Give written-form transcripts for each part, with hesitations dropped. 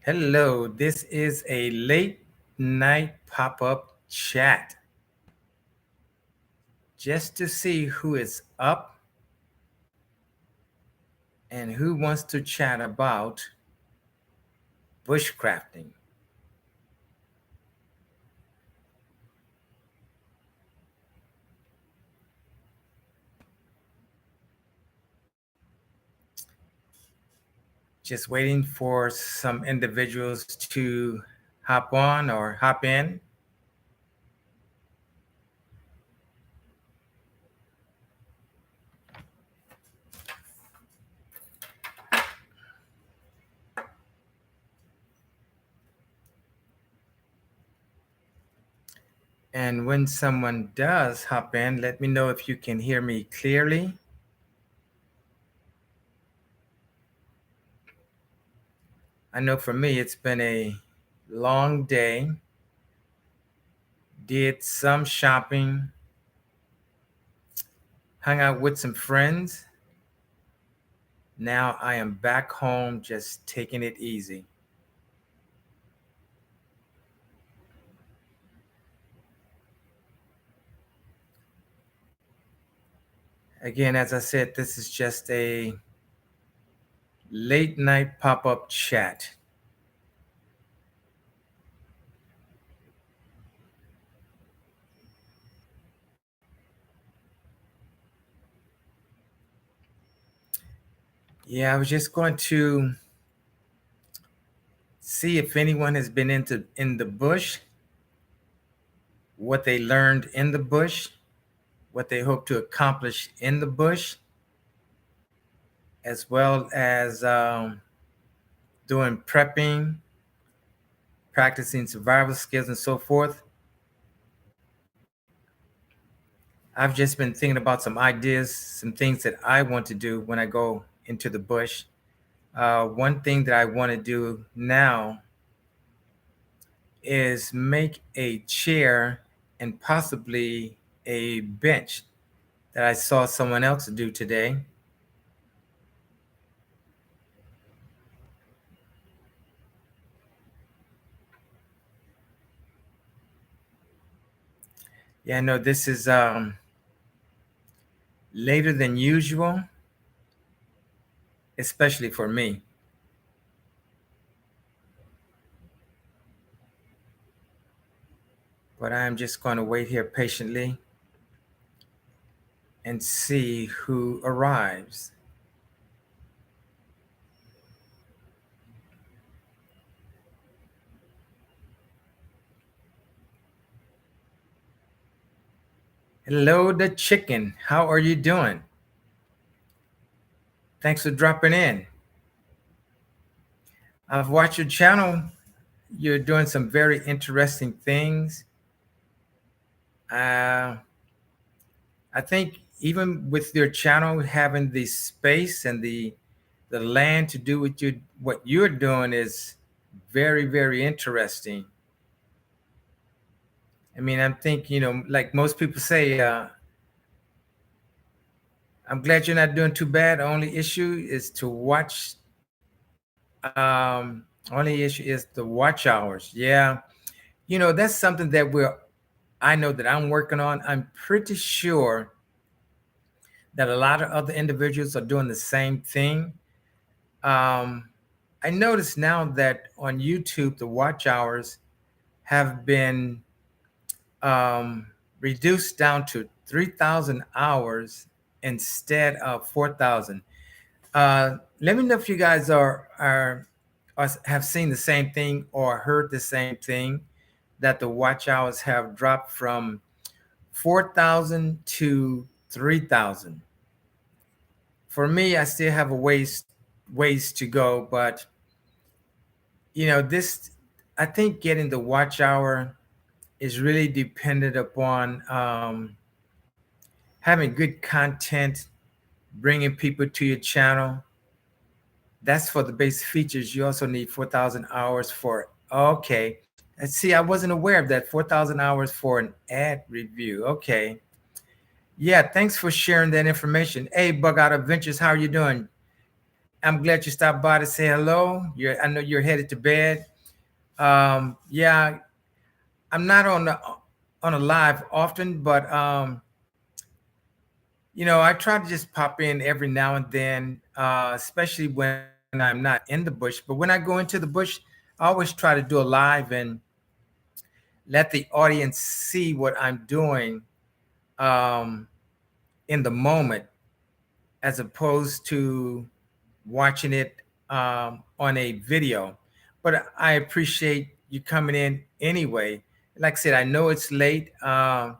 Hello, this is a late night pop up chat just to see who is up and who wants to chat about bushcrafting. Just waiting for some individuals to hop on or hop in. And when someone does hop in, let me know if you can hear me clearly. I know for me, it's been a long day. Did some shopping, hung out with some friends. Now I am back home just taking it easy. Again, as I said, this is just a late night pop up chat. Yeah, I was just going to see if anyone has been in the bush, what they learned in the bush, what they hope to accomplish in the bush, as well as doing prepping, practicing survival skills, and so forth. I've just been thinking about some ideas, some things that I want to do when I go into the bush. One thing that I want to do now is make a chair and possibly a bench that I saw someone else do today. Yeah, no, this is later than usual, especially for me. But I'm just going to wait here patiently and see who arrives. Hello, the chicken. How are you doing? Thanks for dropping in. I've watched your channel. You're doing some very interesting things. Uh, I think even with your channel having the space and the land to do what you're doing is very, very interesting. I mean, I'm thinking, like most people say, I'm glad you're not doing too bad. The only issue is to watch. Only issue is the watch hours. Yeah, that's something that I know that I'm working on. I'm pretty sure that a lot of other individuals are doing the same thing. Um, I notice now that on YouTube, the watch hours have been um, reduced down to 3,000 hours instead of 4,000. Let me know if you guys are have seen the same thing or heard the same thing, that the watch hours have dropped from 4,000 to 3,000. For me, I still have a ways to go, but this, I think getting the watch hour is really dependent upon having good content, bringing people to your channel. That's for the base features. You also need 4,000 hours for, okay. And see, I wasn't aware of that. 4,000 hours for an ad review. Okay. Yeah, thanks for sharing that information. Hey, Bug Out Adventures, how are you doing? I'm glad you stopped by to say hello. I know you're headed to bed. Yeah, I'm not on a live often, but I try to just pop in every now and then, especially when I'm not in the bush. But when I go into the bush, I always try to do a live and let the audience see what I'm doing um, in the moment, as opposed to watching it on a video. But I appreciate you coming in anyway. Like I said, I know it's late. I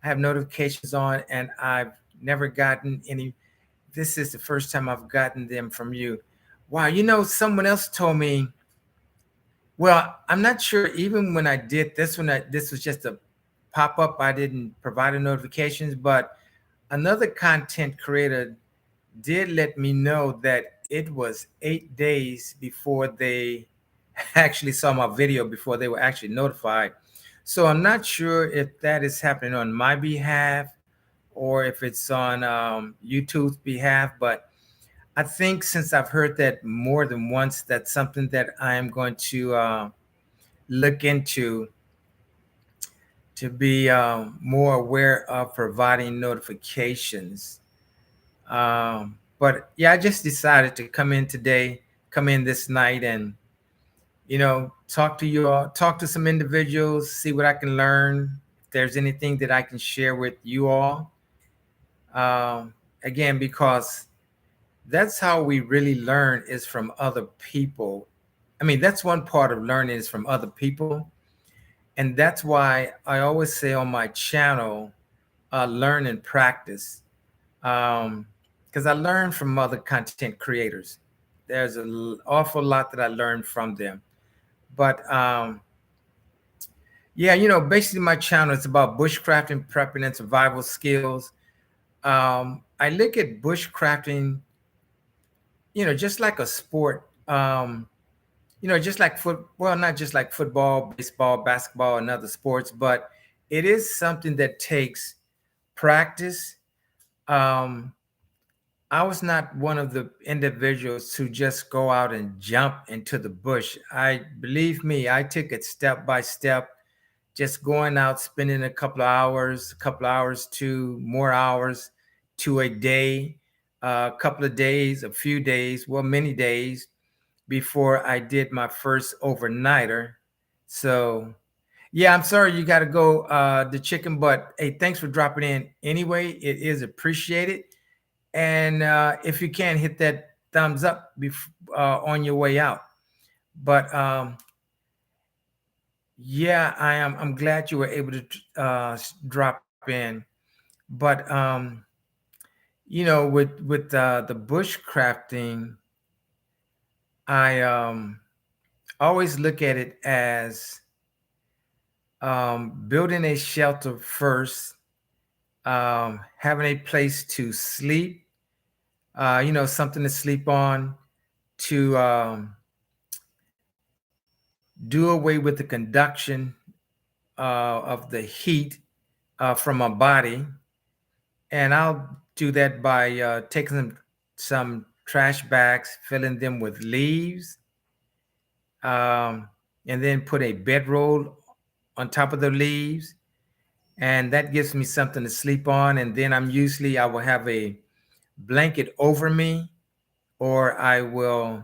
have notifications on, and I've never gotten any. This is the first time I've gotten them from you. Wow, someone else told me. Well, I'm not sure. Even when I did this one, this was just a pop up. I didn't provide the notifications, but another content creator did let me know that it was 8 days before they actually saw my video, before they were actually notified. So I'm not sure if that is happening on my behalf or if it's on YouTube's behalf. But I think since I've heard that more than once, that's something that I am going to look into to be more aware of providing notifications. But yeah, I just decided to come in today, come in this night, and talk to you all, talk to some individuals, see what I can learn. If there's anything that I can share with you all, again, because that's how we really learn is from other people. I mean, that's one part of learning is from other people, and that's why I always say on my channel, learn and practice, because I learn from other content creators. There's an awful lot that I learned from them. But yeah, basically my channel is about bushcrafting, prepping, and survival skills. I look at bushcrafting, just like a sport. Just like well, not just like football, baseball, basketball, and other sports, but it is something that takes practice. Um, I was not one of the individuals to just go out and jump into the bush. Believe me, I took it step by step, just going out, spending a couple hours to more hours to a day, a couple of days, a few days, well, many days before I did my first overnighter. So yeah, I'm sorry you got to go, the chicken, but hey, thanks for dropping in anyway. It is appreciated. And if you can, hit that thumbs up on your way out. But yeah, I'm glad you were able to drop in. But with the bushcrafting, I always look at it as building a shelter first, having a place to sleep, something to sleep on, to do away with the conduction of the heat from my body. And I'll do that by taking some trash bags, filling them with leaves, um, and then put a bedroll on top of the leaves. And that gives me something to sleep on. And then I will have a blanket over me, or I will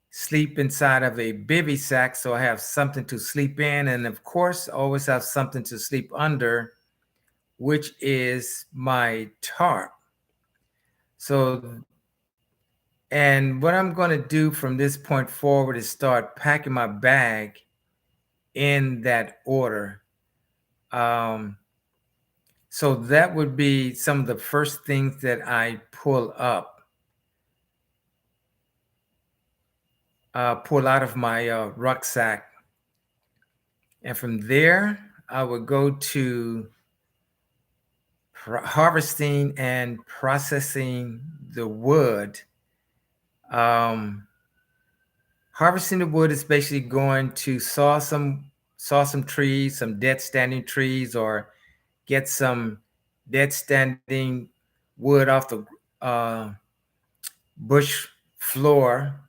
sleep inside of a bivy sack, so I have something to sleep in. And of course, I always have something to sleep under, which is my tarp. So, and what I'm going to do from this point forward is start packing my bag in that order. Um, so that would be some of the first things that I pull out of my rucksack. And from there, I would go to harvesting and processing the wood. Um, Harvesting the wood is basically going to saw some trees, some dead standing trees, or get some dead standing wood off the uh, bush floor.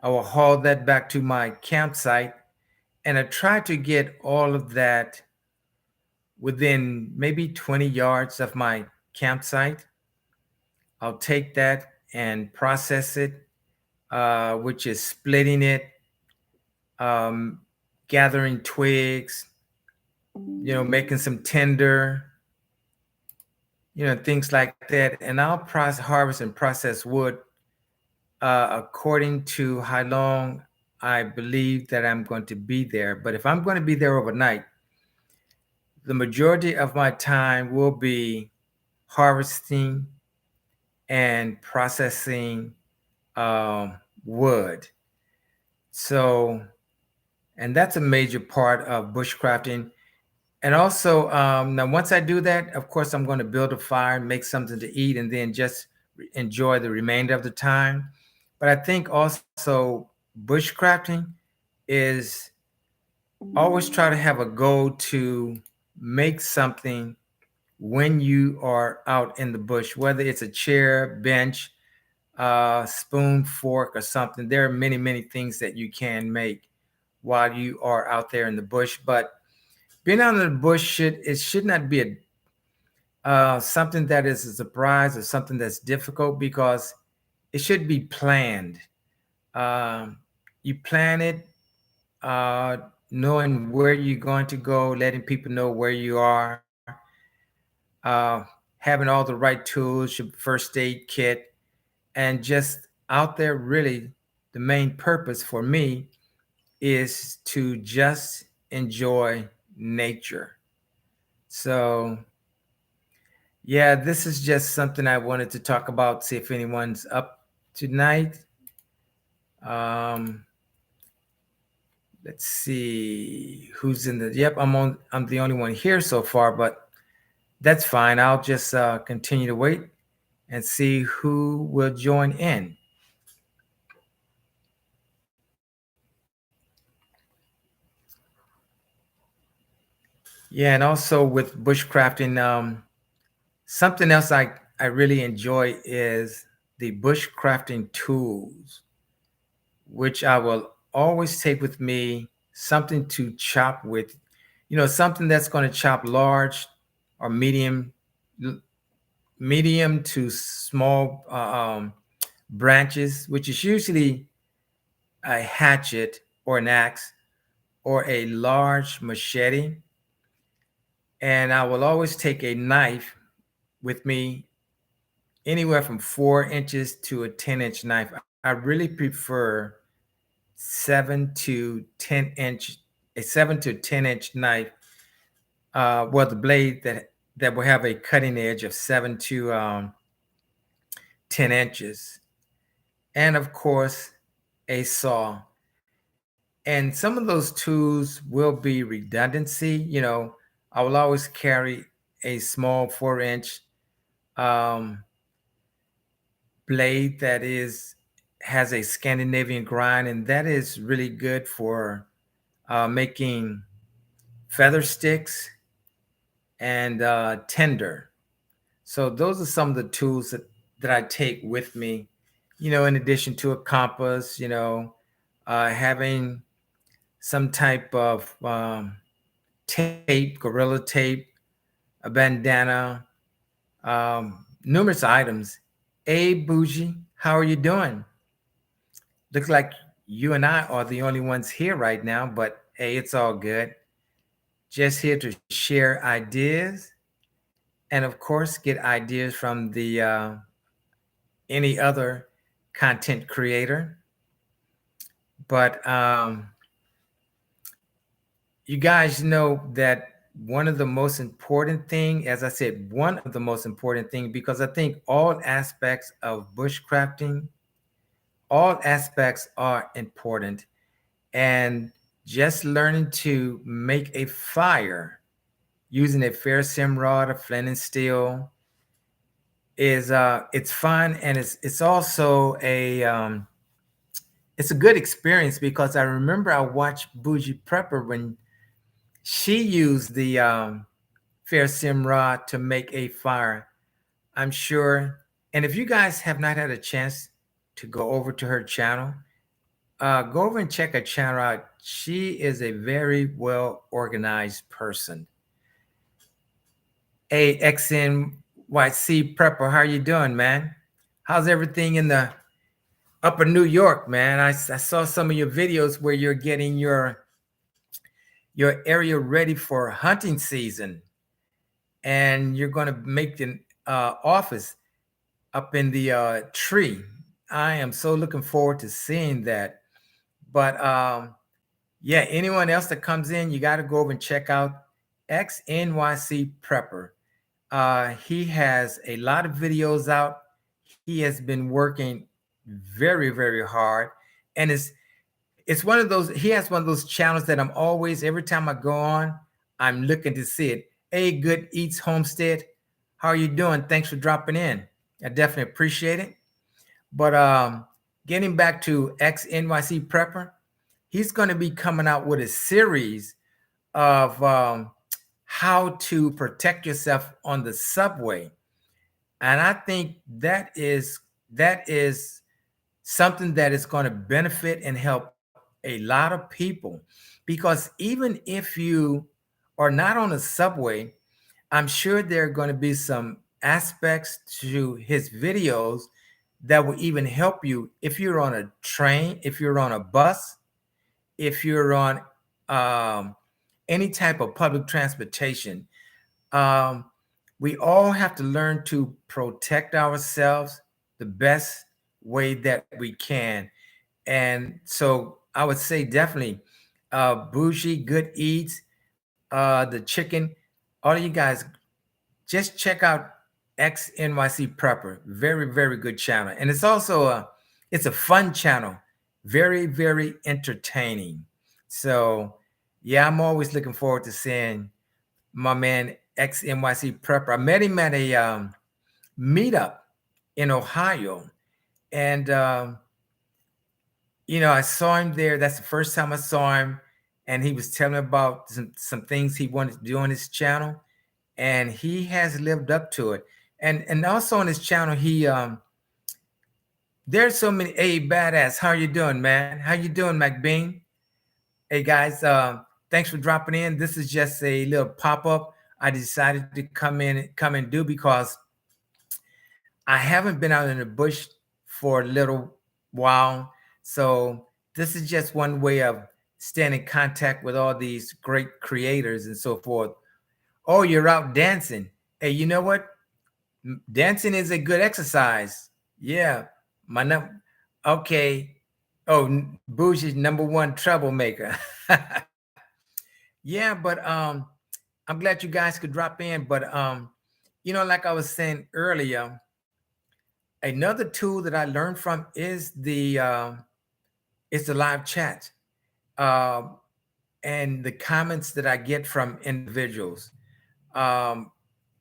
I will haul that back to my campsite, and I try to get all of that within maybe 20 yards of my campsite. I'll take that and process it, which is splitting it, um, gathering twigs, making some tinder, things like that. And I'll harvest and process wood according to how long I believe that I'm going to be there. But if I'm going to be there overnight, the majority of my time will be harvesting and processing wood. So, and that's a major part of bushcrafting. And also, now once I do that, of course, I'm going to build a fire and make something to eat and then just enjoy the remainder of the time. But I think also bushcrafting is always try to have a goal to make something when you are out in the bush, whether it's a chair, bench, spoon, fork, or something. There are many, many things that you can make while you are out there in the bush. But being out in the bush should not be something that is a surprise or something that's difficult, because it should be planned. Um, you plan it, uh, knowing where you're going to go, letting people know where you are, uh, having all the right tools, your first aid kit, and just out there. Really, the main purpose for me is to just enjoy nature. So, yeah, this is just something I wanted to talk about, see if anyone's up tonight. Um, let's see who's in the. Yep, I'm the only one here so far, but that's fine. I'll just continue to wait and see who will join in. Yeah, and also with bushcrafting, something else I really enjoy is the bushcrafting tools, which I will always take with me, something to chop with, something that's going to chop large or medium to small branches, which is usually a hatchet or an axe or a large machete. And I will always take a knife with me, anywhere from 4 inches to a 10-inch knife. I really prefer 7 to 10 inch, a 7 to 10 inch knife, well, the blade that will have a cutting edge of 7 to 10 inches, and of course a saw. And some of those tools will be redundancy. I will always carry a small 4 inch um, blade that is has a Scandinavian grind, and that is really good for making feather sticks and tinder. So those are some of the tools that I take with me. In addition to a compass, having some type of tape, gorilla tape, a bandana, numerous items. Hey, Bougie, how are you doing? Looks like you and I are the only ones here right now, but hey, it's all good. Just here to share ideas, and of course, get ideas from the any other content creator. But you guys know that one of the most important thing, as I said, one of the most important thing, because I think all aspects of bushcrafting, all aspects are important, and just learning to make a fire using a fair sim rod, a flint and steel, is it's fun, and it's also it's a good experience, because I remember I watched Bougie Prepper when she used the fair sim rod to make a fire. I'm sure, and if you guys have not had a chance to go over to her channel. Go over and check her channel out. She is a very well organized person. Hey, XNYC Prepper, how you doing, man? How's everything in the upper New York, man? I saw some of your videos where you're getting your area ready for hunting season, and you're going to make an office up in the tree. I am so looking forward to seeing that. But yeah, anyone else that comes in, you got to go over and check out XNYC Prepper. He has a lot of videos out. He has been working very, very hard, and it's one of those. He has one of those channels that I'm always, every time I go on, I'm looking to see it. Hey, Good Eats Homestead, how are you doing? Thanks for dropping in. I definitely appreciate it. But getting back to XNYC Prepper, he's going to be coming out with a series of how to protect yourself on the subway. And I think that is something that is going to benefit and help a lot of people, because even if you are not on a subway, I'm sure there are going to be some aspects to his videos that will even help you if you're on a train, if you're on a bus, if you're on um, any type of public transportation. Um, we all have to learn to protect ourselves the best way that we can. And so I would say definitely Bougie, Good Eats, the chicken, all of you guys, just check out XNYC Prepper. Very, very good channel. And it's a fun channel. Very, very entertaining. So yeah, I'm always looking forward to seeing my man XNYC Prepper. I met him at a meetup in Ohio. And I saw him there. That's the first time I saw him. And he was telling me about some things he wanted to do on his channel. And he has lived up to it. And also on his channel, there's so many. Hey, badass, how you doing, man? How you doing, McBean? Hey guys, thanks for dropping in. This is just a little pop-up I decided to come and do because I haven't been out in the bush for a little while. So this is just one way of staying in contact with all these great creators and so forth. Oh, you're out dancing. Hey, you know what? Dancing is a good exercise. Yeah. Okay. Oh, Bougie's number one troublemaker. Yeah, but I'm glad you guys could drop in. But like I was saying earlier, another tool that I learned from is the live chat, uh, and the comments that I get from individuals. Um,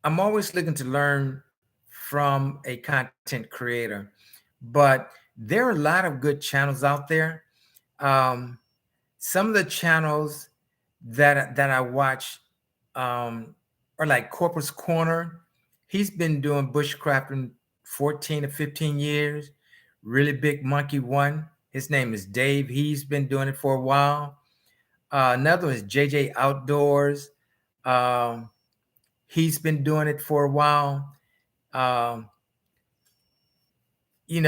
I'm always looking to learn from a content creator, but there are a lot of good channels out there. Um, some of the channels that I watch are like Corpus Corner. He's been doing bushcrafting 14 to 15 years. Really Big Monkey One. His name is Dave. He's been doing it for a while. Another one is JJ Outdoors. Um, he's been doing it for a while. Um, I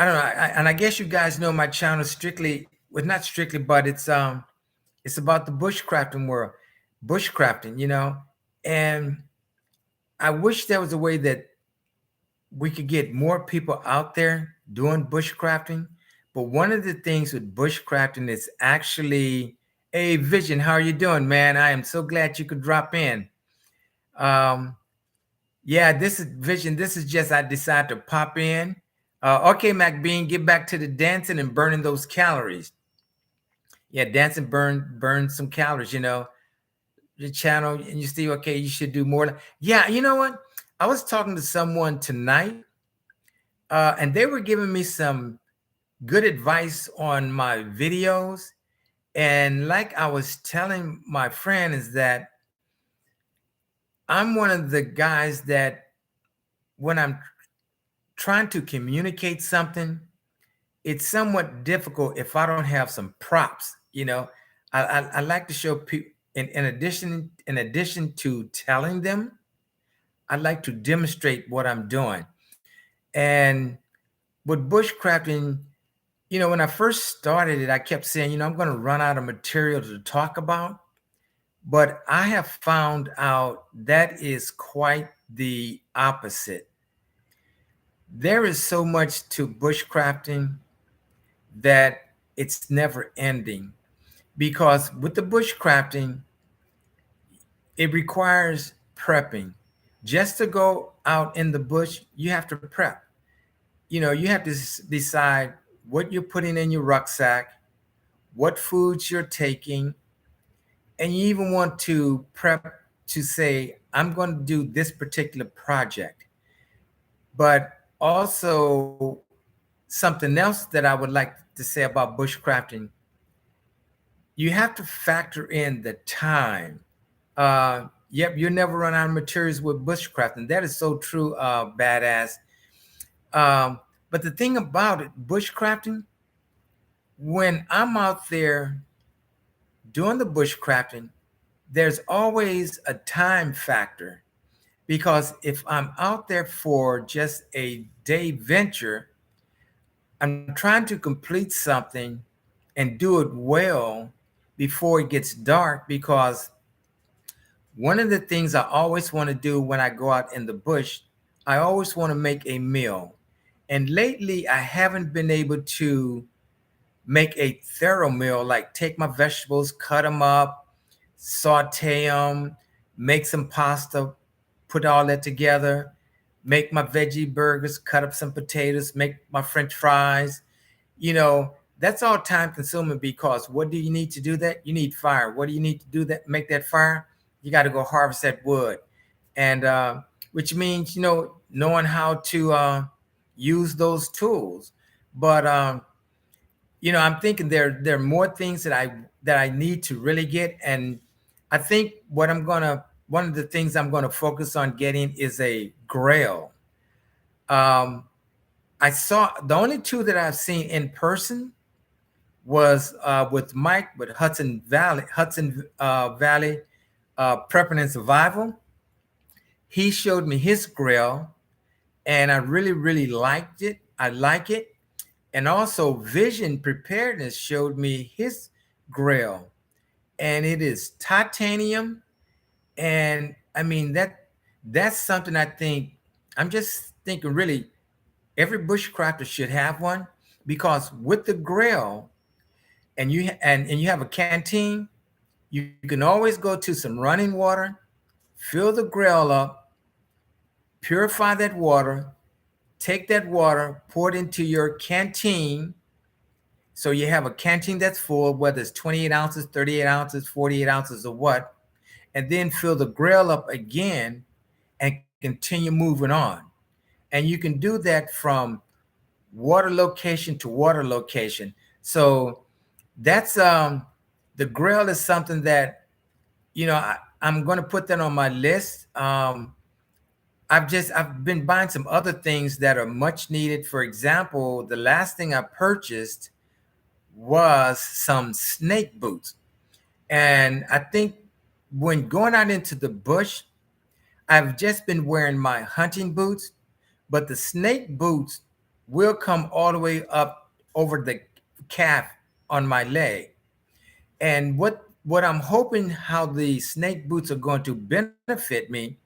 don't know, and I guess you guys know my channel strictly, well, not strictly, but it's about the bushcrafting world, bushcrafting, and I wish there was a way that we could get more people out there doing bushcrafting. But one of the things with bushcrafting is actually, hey, Vision, how are you doing, man? I am so glad you could drop in. Yeah, this is Vision. This is just, I decided to pop in. Okay, MacBean, get back to the dancing and burning those calories. Yeah, dancing burn some calories, your channel, and you see, okay, you should do more. Yeah, you know what? I was talking to someone tonight, and they were giving me some good advice on my videos. And like I was telling my friend, is that I'm one of the guys that when I'm trying to communicate something, it's somewhat difficult if I don't have some props. I like to show people in addition to telling them, I like to demonstrate what I'm doing. And with bushcrafting, when I first started it, I kept saying, I'm going to run out of material to talk about. But I have found out that is quite the opposite. There is so much to bushcrafting that it's never ending, because with the bushcrafting, it requires prepping. Just to go out in the bush, you have to prep. You have to decide what you're putting in your rucksack, what foods you're taking, and you even want to prep to say, I'm going to do this particular project. But also, something else that I would like to say about bushcrafting, you have to factor in the time. Yep, you never run out of materials with bushcrafting. That is so true, badass. But the thing about it, bushcrafting, when I'm out there doing the bushcrafting, there's always a time factor, because if I'm out there for just a day venture, I'm trying to complete something and do it well before it gets dark, because one of the things I always want to do when I go out in the bush, I always want to make a meal. And lately, I haven't been able to make a thorough meal, like take my vegetables, cut them up, saute them, make some pasta, put all that together, make my veggie burgers, cut up some potatoes, make my French fries. That's all time consuming, because what do you need to do that? You need fire. What do you need to do that? Make that fire? You got to go harvest that wood. And which means, knowing how to use those tools. But I'm thinking there are more things that I need to really get. And I think one of the things I'm gonna focus on getting is a grill. Um, I saw the only two that I've seen in person was with Mike with Hudson Valley Prepping and Survival. He showed me his grill, and I really really liked it. I like it. And also Vision Preparedness showed me his grill, and it is titanium. And I mean, that's something I think, I'm just thinking really every bushcrafter should have one, because with the grill, and you have a canteen, you can always go to some running water, fill the grill up, purify that water, take that water, pour it into your canteen. So you have a canteen that's full, whether it's 28 ounces, 38 ounces, 48 ounces, or what, and then fill the grill up again and continue moving on. And you can do that from water location to water location. So that's the grill is something that, I'm going to put that on my list. I've been buying some other things that are much needed. For example, the last thing I purchased was some snake boots. And I think when going out into the bush, I've just been wearing my hunting boots, but the snake boots will come all the way up over the calf on my leg. And what I'm hoping how the snake boots are going to benefit me.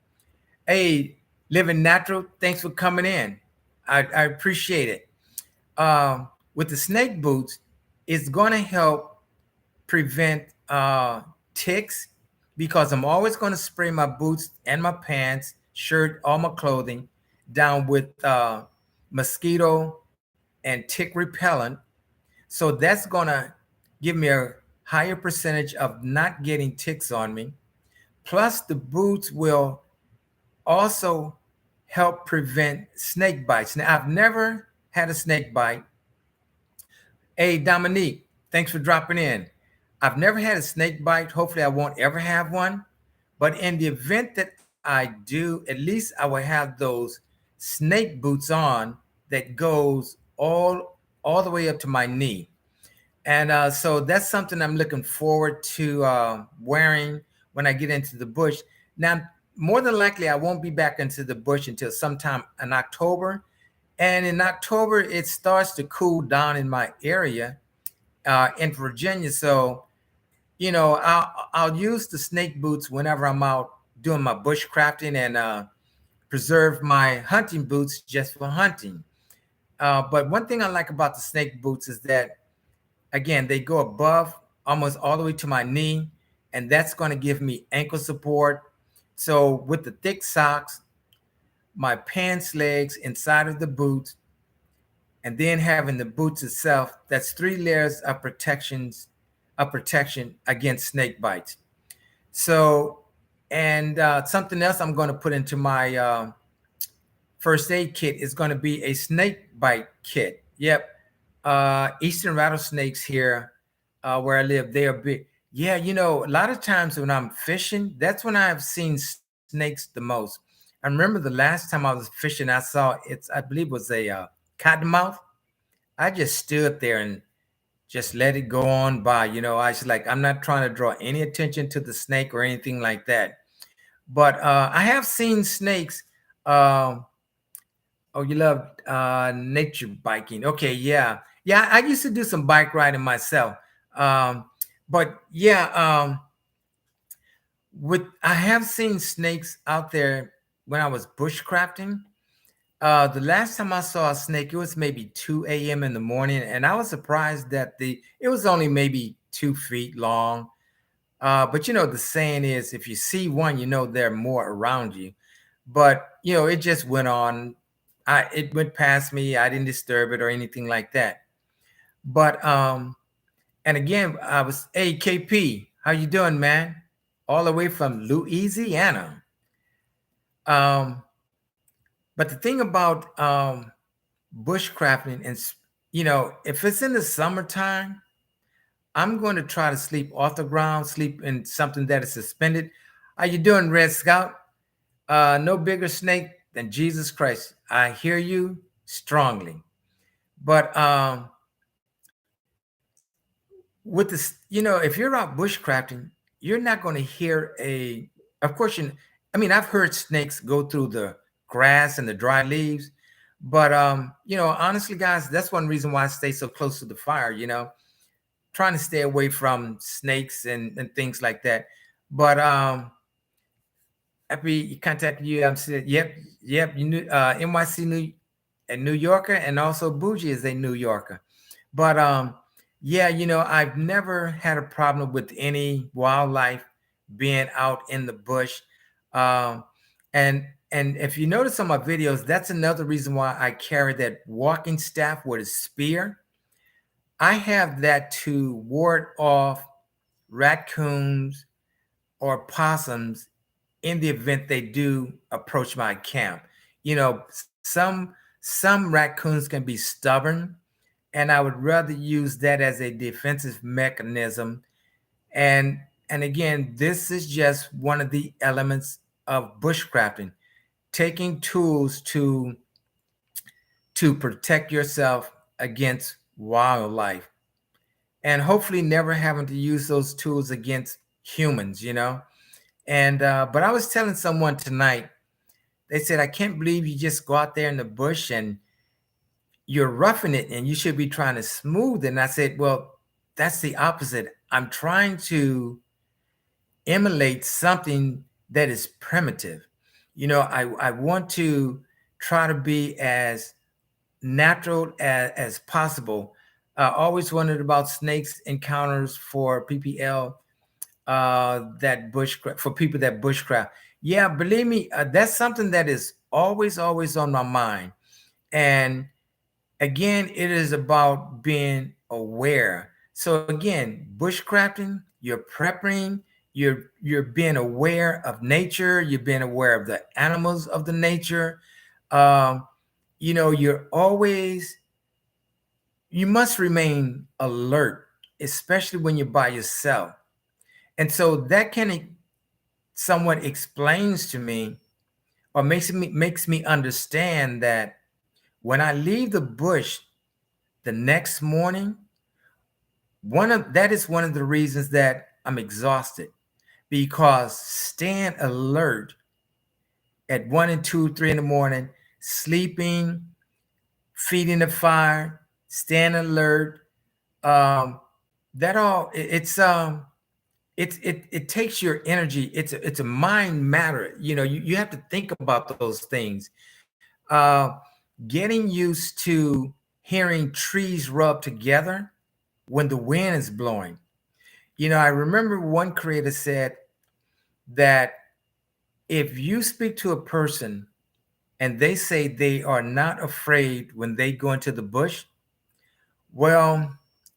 Hey, Living Natural, thanks for coming in. I appreciate it. With the snake boots, it's going to help prevent ticks, because I'm always going to spray my boots and my pants, shirt, all my clothing down with mosquito and tick repellent. So that's going to give me a higher percentage of not getting ticks on me. Plus, the boots will also help prevent snake bites. Now, I've never had a snake bite. Hey, Dominique, thanks for dropping in. I've never had a snake bite. Hopefully, I won't ever have one. But in the event that I do, at least I will have those snake boots on that goes all all the way up to my knee. And so that's something I'm looking forward to wearing when I get into the bush. Now, more than likely, I won't be back into the bush until sometime in October. And in October, it starts to cool down in my area in Virginia. So, I'll use the snake boots whenever I'm out doing my bushcrafting and preserve my hunting boots just for hunting. But one thing I like about the snake boots is that, again, they go above almost all the way to my knee, and that's going to give me ankle support. So with the thick socks, my pants legs inside of the boots, and then having the boots itself, that's 3 layers of protection against snake bites. So, and something else I'm going to put into my first aid kit is going to be a snake bite kit. Yep. Eastern rattlesnakes here where I live, they are big. Yeah, a lot of times when I'm fishing, that's when I've seen snakes the most. I remember the last time I was fishing, I saw I believe it was a cottonmouth. I just stood there and just let it go on by. I was like, I'm not trying to draw any attention to the snake or anything like that. But I have seen snakes. Um, oh, you love nature biking. Okay, yeah. Yeah, I used to do some bike riding myself. Um, but yeah, with I have seen snakes out there when I was bushcrafting. The last time I saw a snake, it was maybe 2 a.m. in the morning, and I was surprised that it was only maybe 2 feet long. But the saying is, if you see one, there are more around you. But it just went on. It went past me. I didn't disturb it or anything like that. But and again, I was, hey KP, how you doing, man? All the way from Louisiana. Um, but the thing about bushcrafting, and if it's in the summertime, I'm going to try to sleep off the ground, sleep in something that is suspended. How you doing, Red Scout? No bigger snake than Jesus Christ. I hear you strongly. But with this, if you're out bushcrafting, you're not going to hear of course, I've heard snakes go through the grass and the dry leaves. But honestly, guys, that's one reason why I stay so close to the fire, trying to stay away from snakes and things like that. But after contacted you, I'm saying, yep, you knew NYC a New Yorker, and also Bougie is a New Yorker. But yeah, I've never had a problem with any wildlife being out in the bush. Um, and if you notice on my videos, that's another reason why I carry that walking staff with a spear. I have that to ward off raccoons or possums in the event they do approach my camp. Some raccoons can be stubborn, and I would rather use that as a defensive mechanism. And again, this is just one of the elements of bushcrafting, taking tools to protect yourself against wildlife, and hopefully never having to use those tools against humans. And but I was telling someone tonight, they said, I can't believe you just go out there in the bush and you're roughing it and you should be trying to smooth it. And I said, well, that's the opposite. I'm trying to emulate something that is primitive. I want to try to be as natural as possible. I always wondered about snakes encounters for PPL, that bushcraft, for people that bushcraft. Yeah, believe me, that's something that is always on my mind. And again, it is about being aware. So again, bushcrafting, you're prepping, you're being aware of nature, you're being aware of the animals of the nature. Um, you're always, you must remain alert, especially when you're by yourself. And so that can somewhat explains to me, or makes me understand that when I leave the bush, the next morning, that is one of the reasons that I'm exhausted, because staying alert at 1 and 2, 3 in the morning, sleeping, feeding the fire, staying alert, um, that all it takes your energy. It's a mind matter. You have to think about those things. Uh, Getting used to hearing trees rub together when the wind is blowing. I remember one creator said that if you speak to a person and they say they are not afraid when they go into the bush, well,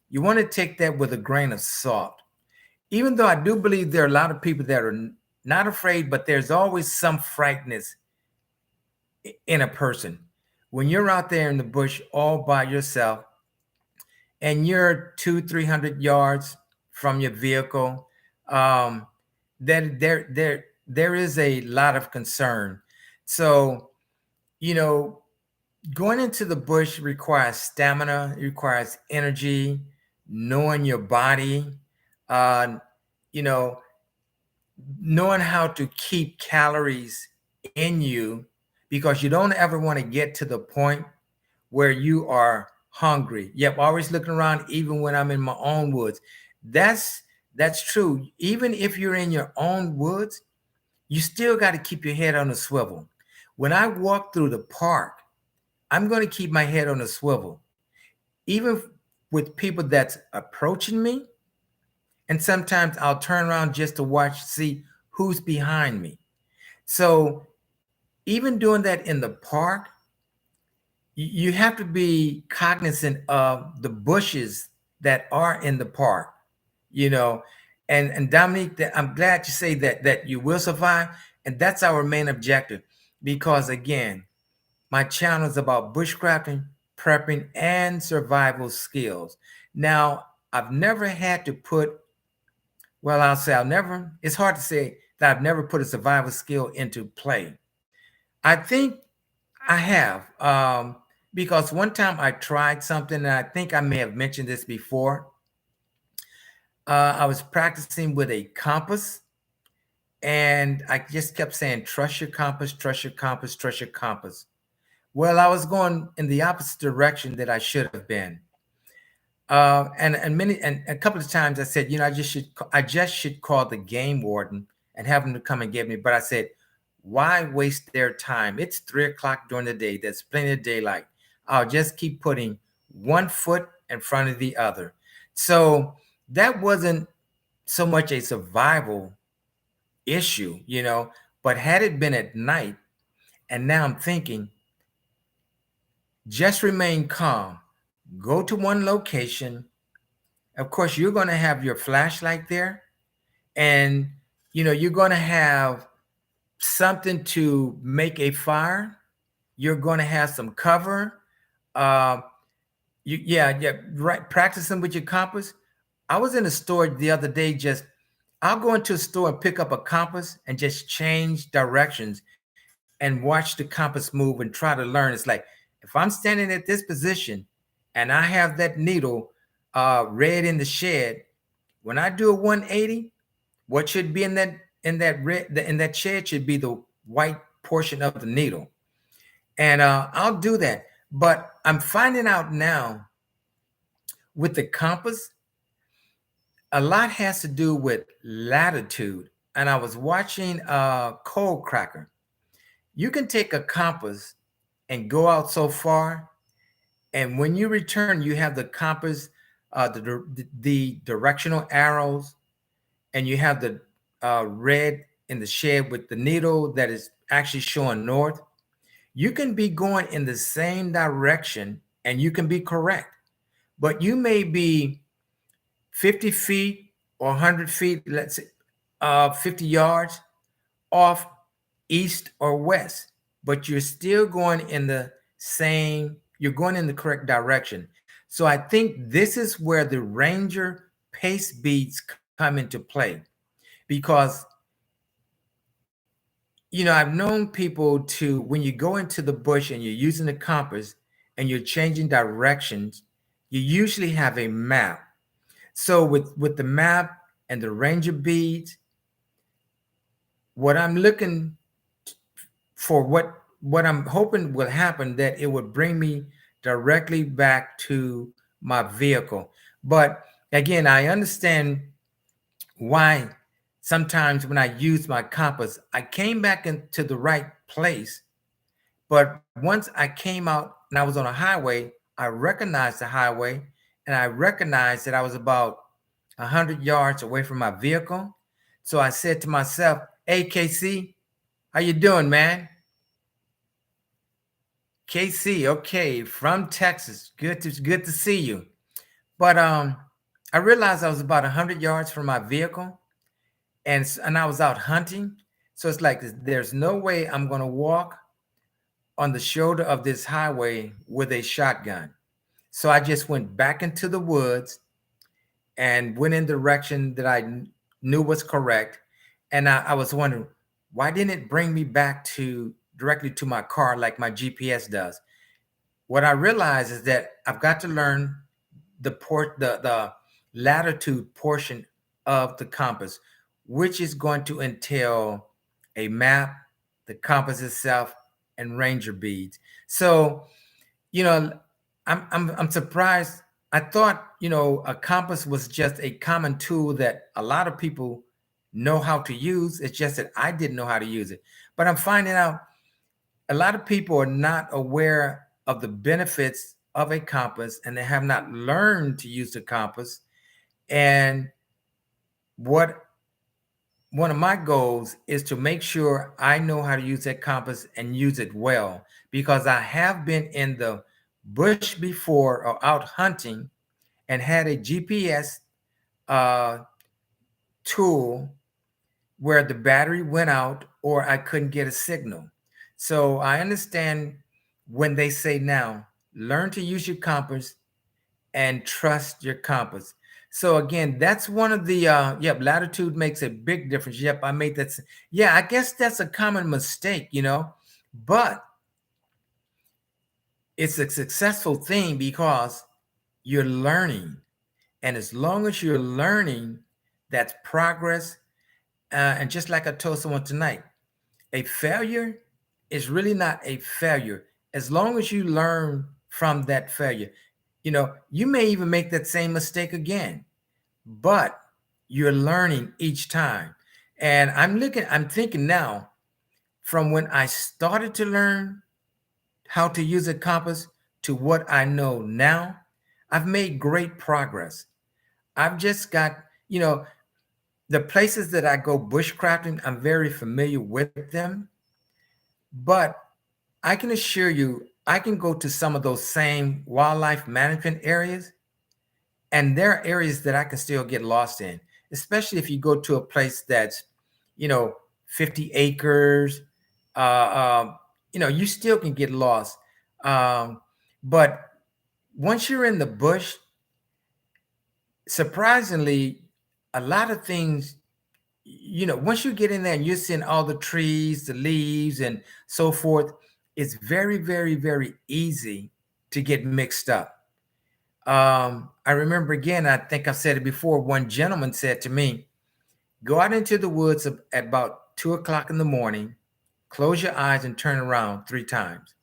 you want to take that with a grain of salt. Even though I do believe there are a lot of people that are not afraid, but there's always some frightness in a person. When you're out there in the bush all by yourself and you're 200-300 yards from your vehicle, um, there is a lot of concern. So, you know, going into the bush requires stamina, it requires energy, knowing your body, uh, you know, knowing how to keep calories in you, because you don't ever want to get to the point where you are hungry. Yep, always looking around, even when I'm in my own woods. That's true. Even if you're in your own woods, you still got to keep your head on a swivel. When I walk through the park, I'm going to keep my head on a swivel, even with people that's approaching me. And sometimes I'll turn around just to watch, see who's behind me. So even doing that in the park, you have to be cognizant of the bushes that are in the park, you know. And Dominique, I'm glad you say that you will survive, and that's our main objective, because again, my channel is about bushcrafting, prepping, and survival skills. Now, I've never had to put, well, I'll say I'll never, it's hard to say that I've never put a survival skill into play. I think I have, because one time I tried something, and I think I may have mentioned this before. I was practicing with a compass, and I just kept saying, trust your compass, trust your compass, trust your compass. Well, I was going in the opposite direction that I should have been. And a couple of times I said, I just should call the game warden and have them to come and get me. But I said, why waste their time? It's 3 o'clock during the day. There's plenty of daylight. I'll just keep putting one foot in front of the other. So that wasn't so much a survival issue, but had it been at night, and now I'm thinking, just remain calm, go to one location. Of course, you're going to have your flashlight there, and you're going to have something to make a fire. You're going to have some cover. Uh, yeah, right. Practicing with your compass. I was in a store the other day. I'll go into a store and pick up a compass and just change directions and watch the compass move and try to learn. It's like, if I'm standing at this position and I have that needle red in the shed, when I do a 180, what should be in that shed should be the white portion of the needle. And I'll do that. But I'm finding out now with the compass, a lot has to do with latitude. And I was watching Cold Cracker. You can take a compass and go out so far, and when you return, you have the compass, the directional arrows, and you have the red in the shed with the needle that is actually showing north. You can be going in the same direction and you can be correct, but you may be 50 feet or 100 feet, let's say 50 yards off east or west, but you're going in the correct direction. So I think this is where the Ranger pace beads come into play, because I've known people to, when you go into the bush and you're using the compass and you're changing directions, you usually have a map. So with the map and the ranger beads, what I'm looking for, what I'm hoping will happen, that it would bring me directly back to my vehicle. But again, I understand why sometimes when I use my compass, I came back into the right place. But once I came out and I was on a highway, I recognized the highway, and I recognized that I was about 100 yards away from my vehicle. So I said to myself, "Hey, KC, how you doing, man?" KC, okay, from Texas. Good to see you. But I realized I was about 100 yards from my vehicle, and I was out hunting. So it's like there's no way I'm going to walk on the shoulder of this highway with a shotgun. So I just went back into the woods and went in the direction that knew was correct. And I was wondering, why didn't it bring me back to directly to my car like my GPS does? What I realized is that I've got to learn the latitude portion of the compass, which is going to entail a map, the compass itself, and ranger beads. So, you know, I'm surprised. I thought, a compass was just a common tool that a lot of people know how to use. It's just that I didn't know how to use it. But I'm finding out a lot of people are not aware of the benefits of a compass, and they have not learned to use the compass. And what one of my goals is to make sure I know how to use that compass and use it well, because I have been in the bush before or out hunting and had a GPS uh, tool where the battery went out or I couldn't get a signal. So I understand when they say now, learn to use your compass and trust your compass. So again, that's one of the yep, latitude makes a big difference. Yep, I made that. Yeah, I guess that's a common mistake, but it's a successful thing because you're learning. And as long as you're learning, that's progress. And just like I told someone tonight, a failure is really not a failure as long as you learn from that failure. You may even make that same mistake again, but you're learning each time. And I'm thinking now, from when I started to learn how to use a compass to what I know now, I've made great progress. I've just got, the places that I go bushcrafting, I'm very familiar with them. But I can assure you, I can go to some of those same wildlife management areas, and there are areas that I can still get lost in, especially if you go to a place that's, you know, 50 acres. You still can get lost. Um, but once you're in the bush, surprisingly, a lot of things, once you get in there and you're seeing all the trees, the leaves, and so forth, it's very, very, very easy to get mixed up. I remember again, I think I've said it before, one gentleman said to me, go out into the woods at about 2 o'clock in the morning, close your eyes and turn around 3 times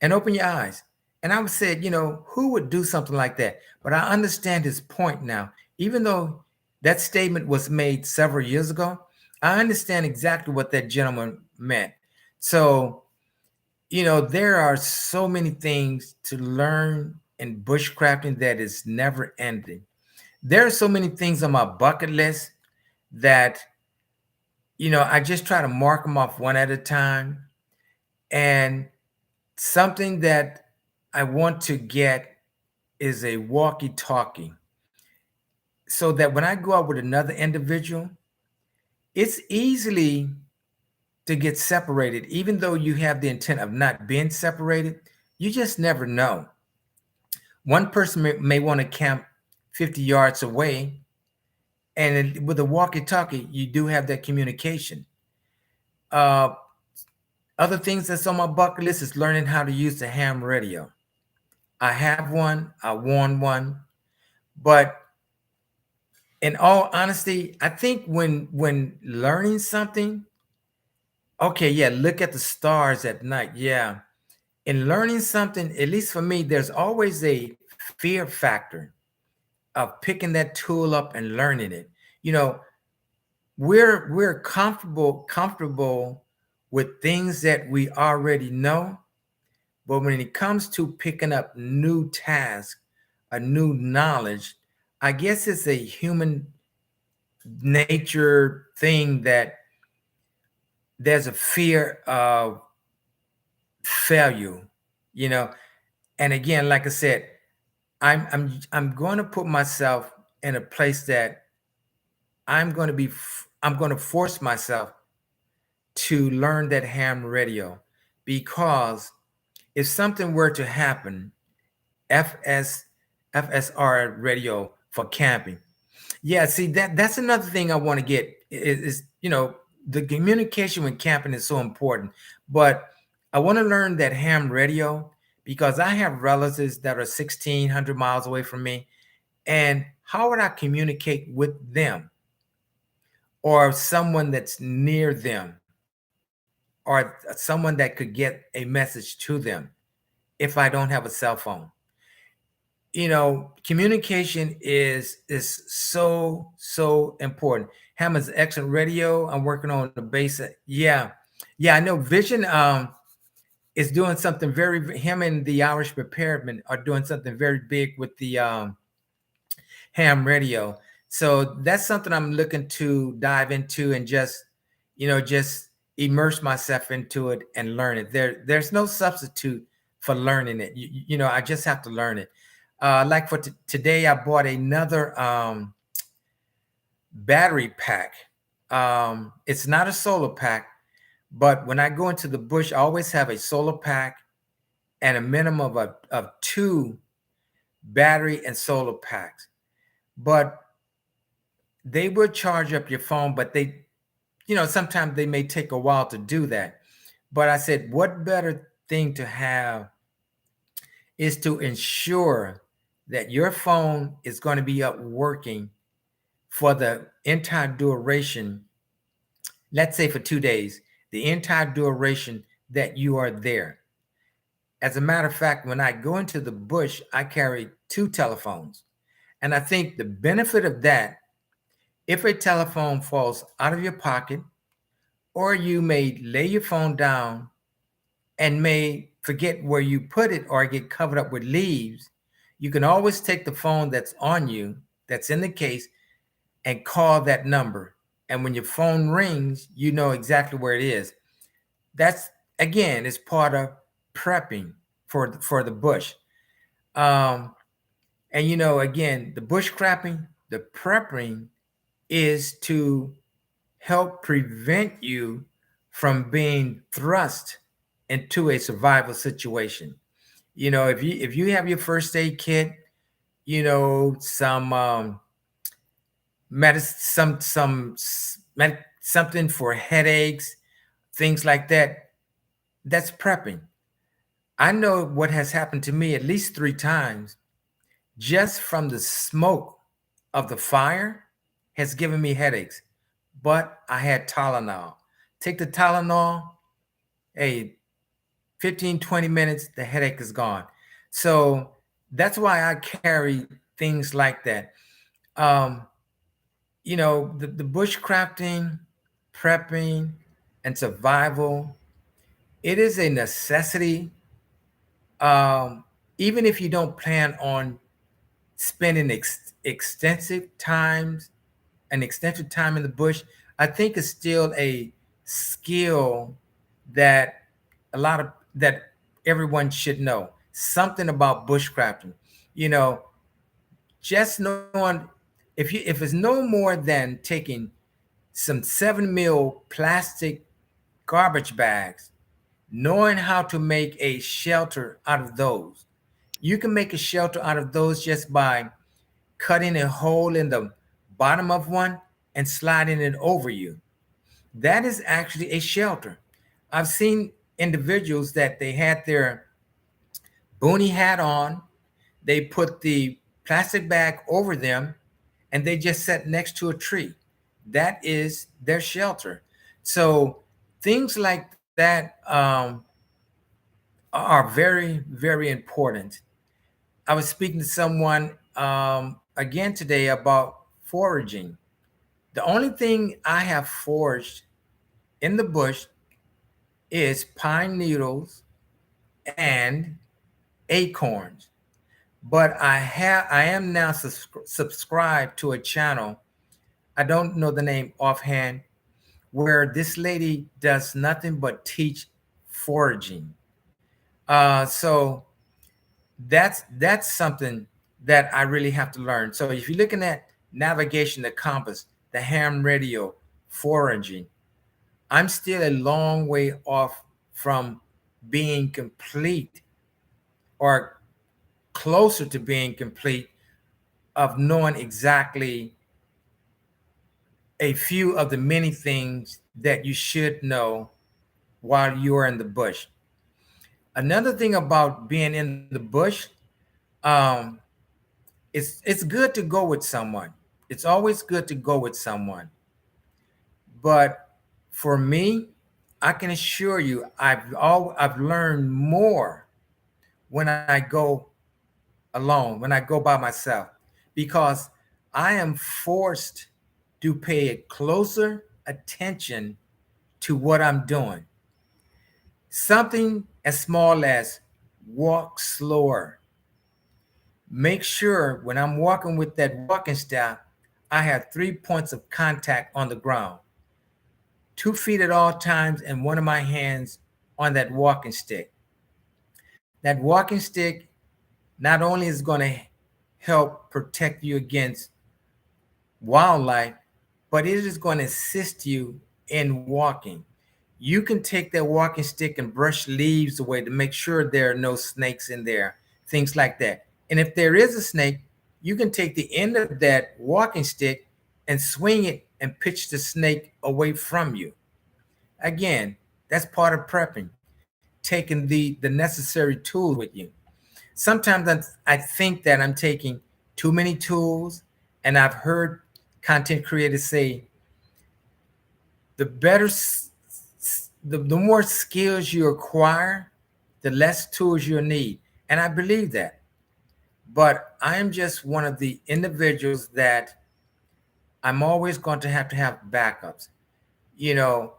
and open your eyes. And I would say, who would do something like that? But I understand his point now. Even though that statement was made several years ago, I understand exactly what that gentleman meant. So, there are so many things to learn in bushcrafting that is never ending. There are so many things on my bucket list that, I just try to mark them off one at a time. And something that I want to get is a walkie-talkie, so that when I go out with another individual, it's easily to get separated, even though you have the intent of not being separated. You just never know. One person may want to camp 50 yards away, and with a walkie-talkie, you do have that communication. Uh, Other things that's on my bucket list is learning how to use the ham radio. I have one, I worn one, but in all honesty, I think when learning something, okay, yeah, look at the stars at night. Yeah. In learning something, at least for me, there's always a fear factor of picking that tool up and learning it. You know, we're comfortable with things that we already know, but when it comes to picking up new tasks, a new knowledge, I guess it's a human nature thing that there's a fear of failure, you know. And again, like I said, I'm going to put myself in a place that I'm going to force myself to learn that ham radio, because if something were to happen, FS FSR radio for camping. Yeah, see, that's another thing I want to get is, the communication with camping is so important. But I want to learn that ham radio because I have relatives that are 1,600 miles away from me. And how would I communicate with them or someone that's near them or someone that could get a message to them if I don't have a cell phone? Communication is so important. Hammond's excellent radio. I'm working on the basic. Yeah, I know Vision is doing something him and the Irish Preparedmen are doing something very big with the ham radio. So that's something I'm looking to dive into and just immerse myself into it and learn it. There's no substitute for learning it. I just have to learn it. Like for today, I bought another battery pack. It's not a solar pack, but when I go into the bush, I always have a solar pack and a minimum of two battery and solar packs. But they will charge up your phone, but sometimes they may take a while to do that. But I said, what better thing to have is to ensure that your phone is going to be up working for the entire duration, let's say for 2 days, the entire duration that you are there. As a matter of fact, when I go into the bush, I carry two telephones. And I think the benefit of that, if a telephone falls out of your pocket, or you may lay your phone down and may forget where you put it or get covered up with leaves, you can always take the phone that's on you, that's in the case, and call that number. And when your phone rings, you know exactly where it is. That's, again, is part of prepping for the bush. And again, the bushcrafting, the prepping is to help prevent you from being thrust into a survival situation. If you have your first aid kit, some medicine, something for headaches, things like that. That's prepping. I know what has happened to me at least 3 times just from the smoke of the fire has given me headaches. But I had Tylenol. Take the Tylenol, hey, 15, 20 minutes, the headache is gone. So that's why I carry things like that. Um, the bushcrafting, prepping, and survival, it is a necessity. Um, Even if you don't plan on spending extensive time in the bush, I think it's still a skill that that everyone should know. Something about bushcrafting. You know, just knowing if it's no more than taking some 7 mil plastic garbage bags, knowing how to make a shelter out of those. You can make a shelter out of those just by cutting a hole in the bottom of one and sliding it over you. That is actually a shelter. I've seen individuals that they had their boonie hat on, They put the plastic bag over them and they just sat next to a tree. That is their shelter. So things like that are very, very important. I was speaking to someone again today about foraging. The only thing I have foraged in the bush is pine needles and acorns. But I am now subscribed to a channel. I don't know the name offhand, where this lady does nothing but teach foraging. So that's something that I really have to learn. So if you're looking at navigation, the compass, the ham radio, foraging, I'm still a long way off from being complete or closer to being complete of knowing exactly a few of the many things that you should know while you're in the bush. Another thing about being in the bush, um, it's good to go with someone. It's always good to go with someone. But for me, I can assure you, I've learned more when I go alone, when I go by myself, because I am forced to pay closer attention to what I'm doing. Something as small as walk slower. Make sure when I'm walking with that walking staff, I have 3 points of contact on the ground, 2 feet at all times, and one of my hands on that walking stick. That walking stick not only is going to help protect you against wildlife, but it is going to assist you in walking. You can take that walking stick and brush leaves away to make sure there are no snakes in there, things like that. And if there is a snake, you can take the end of that walking stick and swing it and pitch the snake away from you. Again, that's part of prepping, taking the necessary tools with you. Sometimes I think that I'm taking too many tools, and I've heard content creators say the better the more skills you acquire, the less tools you'll need. And I believe that. But I am just one of the individuals that I'm always going to have backups. You know,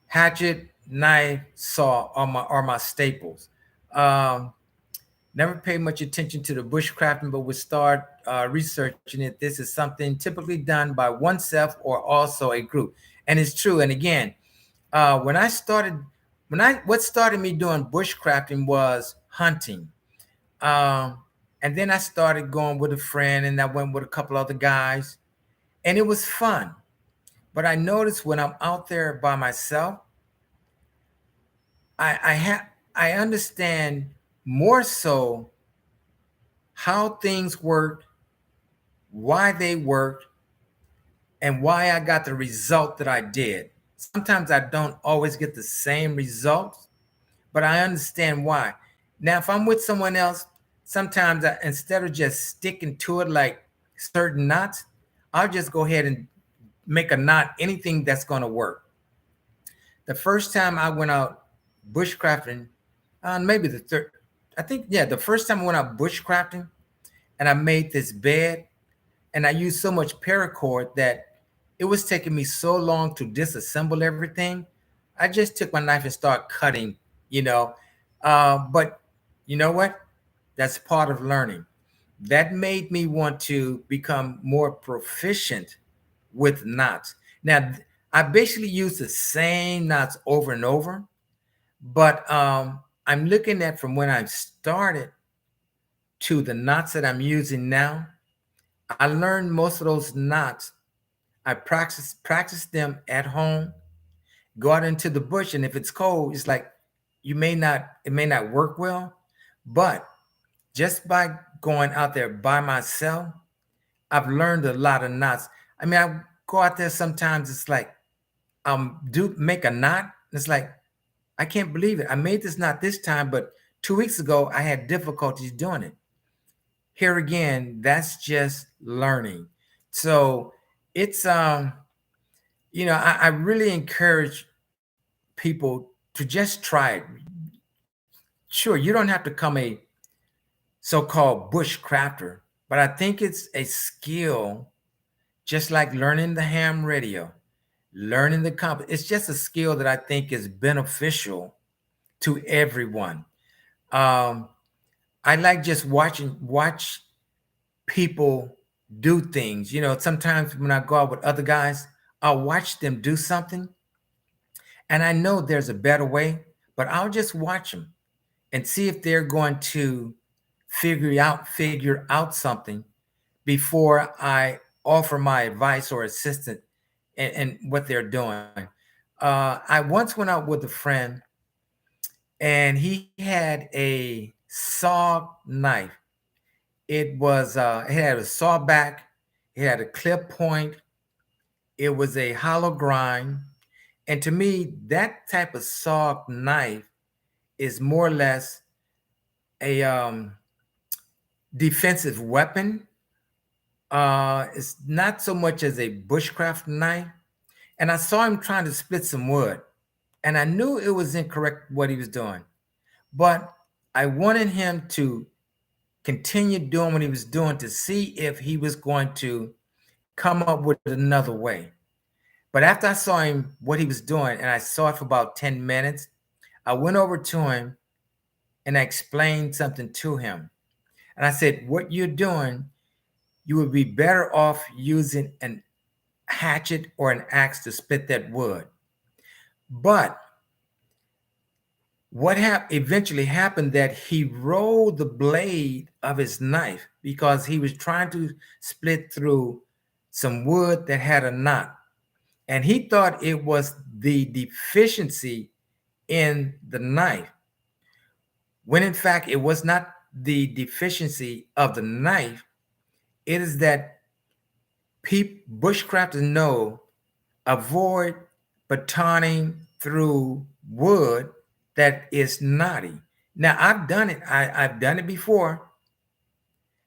hatchet, knife, saw are my staples. Um, Never paid much attention to the bushcrafting, but would start researching it. This is something typically done by oneself or also a group, and it's true. And again, when I started, what started me doing bushcrafting was hunting, and then I started going with a friend, and I went with a couple other guys, and it was fun. But I noticed when I'm out there by myself, I understand more so how things work, why they work, and why I got the result that I did. Sometimes I don't always get the same results, but I understand why. Now, if I'm with someone else, sometimes instead of just sticking to it like certain knots, I'll just go ahead and make a knot, anything that's going to work. The first time I went out bushcrafting, maybe the third, I think, yeah, the first time I went out bushcrafting and I made this bed, and I used so much paracord that it was taking me so long to disassemble everything. I just took my knife and started cutting, you know. But you know what? That's part of learning. That made me want to become more proficient with knots. Now, I basically use the same knots over and over, but I'm looking at from when I started to the knots that I'm using now. I learned most of those knots. I practice them at home, go out into the bush, and if it's cold, it's like it may not work well, but just by going out there by myself, I've learned a lot of knots. I mean, I go out there sometimes, it's like do make a knot. It's like I can't believe it. I made this knot this time, but 2 weeks ago I had difficulties doing it. here again, that's just learning. So it's I really encourage people to just try it. Sure, you don't have to become a so-called bushcrafter, but I think it's a skill, just like learning the ham radio, learning the comp. It's just a skill that I think is beneficial to everyone. Um, I like just watch people do things. Sometimes when I go out with other guys, I'll watch them do something, and I know there's a better way, but I'll just watch them and see if they're going to figure out something before I offer my advice or assistance in what they're doing. I once went out with a friend, and he had a saw knife. It had a saw back, it had a clip point, it was a hollow grind, and to me, that type of saw knife is more or less a defensive weapon. It's not so much as a bushcraft knife. And I saw him trying to split some wood, and I knew it was incorrect what he was doing, but I wanted him to continue doing what he was doing to see if he was going to come up with another way. But after I saw him what he was doing, and I saw it for about 10 minutes, I went over to him and I explained something to him. And I said, what you're doing, you would be better off using an hatchet or an axe to split that wood. But what eventually happened that he rolled the blade of his knife because he was trying to split through some wood that had a knot. And he thought it was the deficiency in the knife, when in fact it was not the deficiency of the knife. It is that bushcrafters know avoid batoning through wood that is knotty. Now I've done it. I've done it before,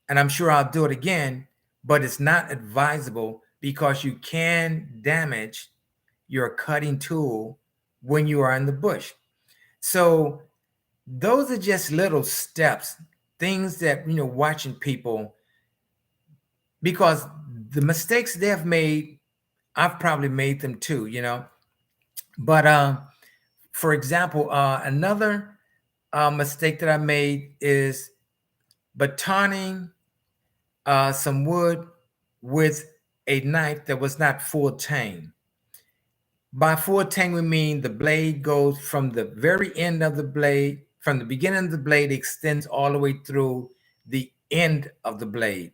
and I'm sure I'll do it again, but it's not advisable because you can damage your cutting tool when you are in the bush. So those are just little steps, things that, watching people, because the mistakes they've made, I've probably made them too. But for example, another mistake that I made is batoning some wood with a knife that was not full tang. By full tang, we mean the blade goes from the very end of the blade, from the beginning of the blade, extends all the way through the end of the blade.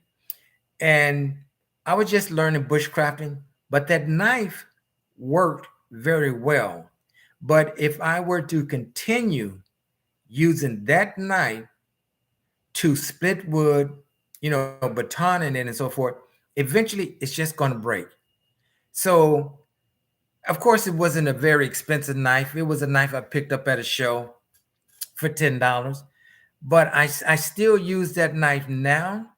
And I was just learning bushcrafting, but that knife worked very well. But if I were to continue using that knife to split wood, batoning it and so forth, eventually it's just going to break. So, of course, it wasn't a very expensive knife. It was a knife I picked up at a show for $10. But I still use that knife now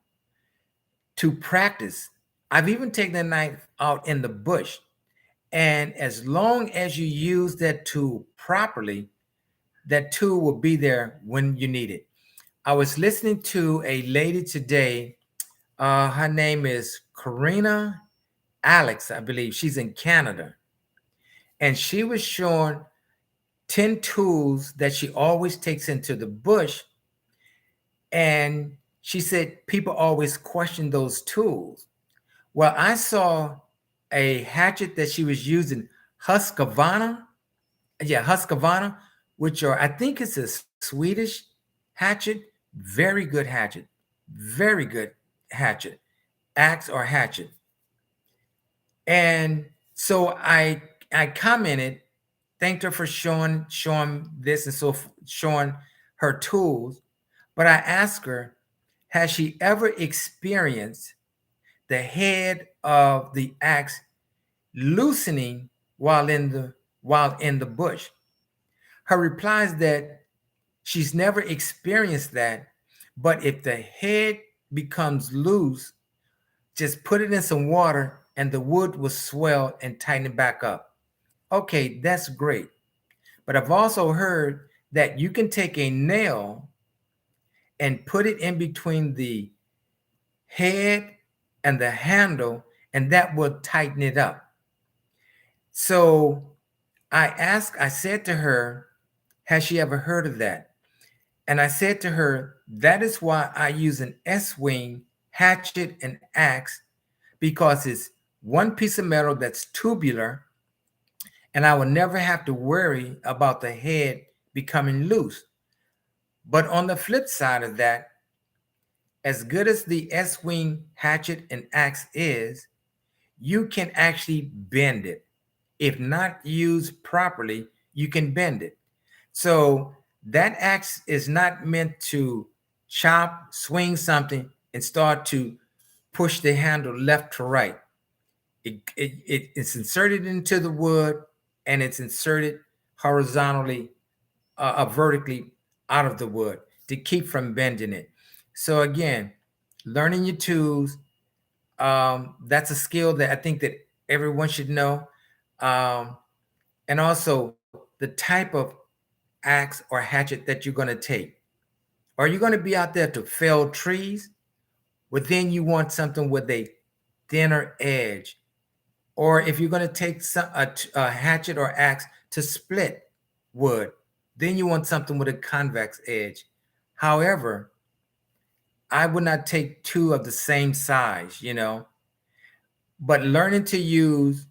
to practice. I've even taken that knife out in the bush. And as long as you use that tool properly, that tool will be there when you need it. I was listening to a lady today. Her name is Karina Alex, I believe. She's in Canada. And she was showing 10 tools that she always takes into the bush. And she said people always question those tools. Well, I saw a hatchet that she was using, Husqvarna. Yeah, Husqvarna, which are, I think it's a Swedish hatchet. Very good hatchet. Very good hatchet. Axe or hatchet. And so I commented, thanked her for showing this and so showing her tools. But I asked her, has she ever experienced the head of the axe loosening while in the bush? Her reply is that she's never experienced that, but if the head becomes loose, just put it in some water and the wood will swell and tighten it back up. Okay, that's great. But I've also heard that you can take a nail and put it in between the head and the handle, and that will tighten it up. So I said to her, has she ever heard of that? And I said to her, that is why I use an S-wing hatchet and axe, because it's one piece of metal that's tubular, and I will never have to worry about the head becoming loose. But on the flip side of that, as good as the S-wing hatchet and axe is, you can actually bend it. If not used properly, you can bend it. So that axe is not meant to chop, swing something, and start to push the handle left to right. It's inserted into the wood, and it's inserted horizontally, vertically out of the wood to keep from bending it. So again, learning your tools, that's a skill that I think that everyone should know. Um, and also the type of axe or hatchet that you're going to take. Are you going to be out there to fell trees? Well, then you want something with a thinner edge. Or if you're going to take a hatchet or axe to split wood, then you want something with a convex edge. However, I would not take two of the same size, but learning to use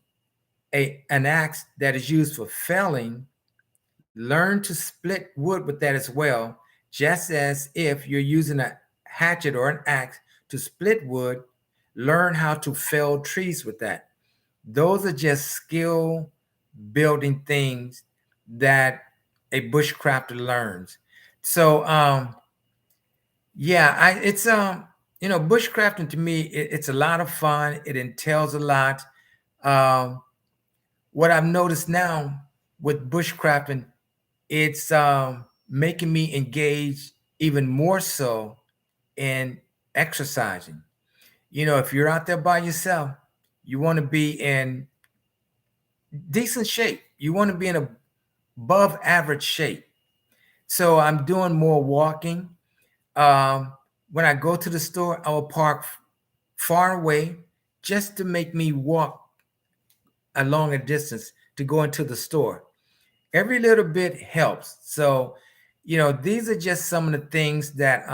an axe that is used for felling, learn to split wood with that as well, just as if you're using a hatchet or an axe to split wood, learn how to fell trees with that. Those are just skill building things that a bushcrafter learns. So yeah, I it's bushcrafting to me, it's a lot of fun. It entails a lot. Um, what I've noticed now with bushcrafting, it's making me engage even more so in exercising. If you're out there by yourself, you want to be in decent shape. You want to be in above average shape. So I'm doing more walking. Um, when I go to the store, I will park far away just to make me walk a longer distance to go into the store. Every little bit helps. So, these are just some of the things that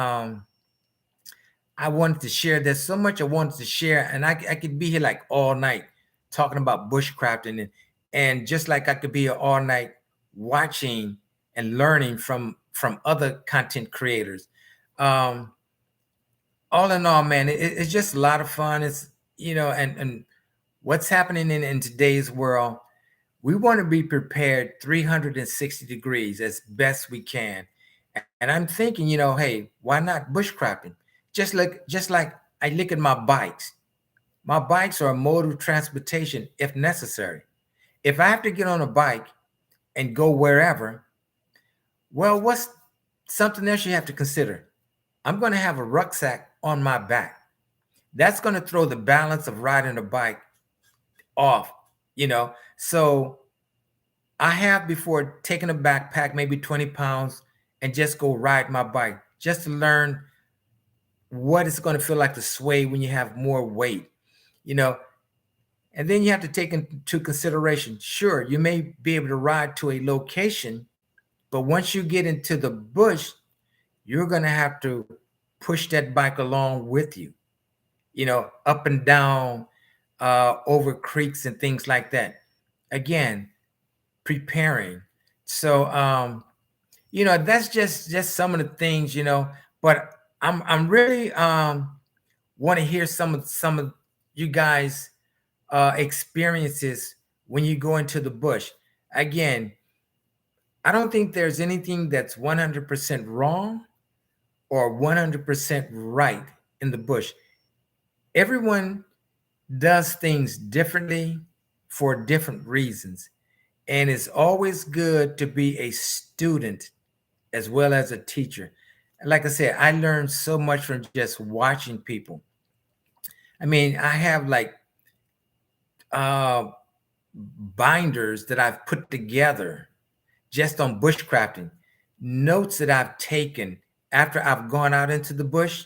I wanted to share. There's so much I wanted to share, and I could be here like all night talking about bushcrafting, and just like I could be here all night watching and learning from other content creators. Um, all in all, man, it's just a lot of fun. It's and what's happening in today's world, we want to be prepared 360 degrees as best we can. And I'm thinking, hey, why not bushcrafting? Just like I look at my bikes. My bikes are a mode of transportation if necessary. If I have to get on a bike and go wherever, well, what's something else you have to consider? I'm going to have a rucksack on my back. That's going to throw the balance of riding a bike off, So I have before taken a backpack, maybe 20 pounds, and just go ride my bike just to learn what it's going to feel like to sway when you have more weight, you know. And then you have to take into consideration, sure, you may be able to ride to a location, but once you get into the bush, you're going to have to push that bike along with you, up and down, over creeks and things like that. Again, preparing. So, that's just some of the things, but I'm really want to hear some of you guys experiences when you go into the bush. Again, I don't think there's anything that's 100% wrong or 100% right in the bush. Everyone does things differently for different reasons, and it's always good to be a student as well as a teacher. like I said, I learned so much from just watching people. I mean, I have like uh, binders that I've put together just on bushcrafting, notes that I've taken after I've gone out into the bush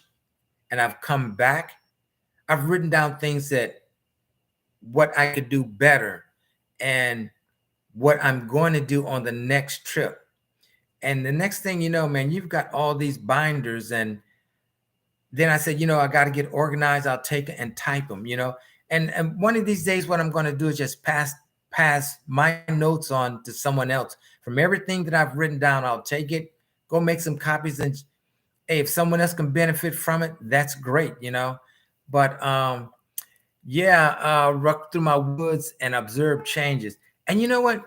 and I've come back. I've written down things that what I could do better and what I'm going to do on the next trip. And the next thing you know, man, you've got all these binders. And then I said, I got to get organized. I'll take it and type them. And one of these days, what I'm going to do is just pass my notes on to someone else. From everything that I've written down, I'll take it, go make some copies, and hey, if someone else can benefit from it, that's great. But yeah, ruck through my woods and observe changes. And you know what?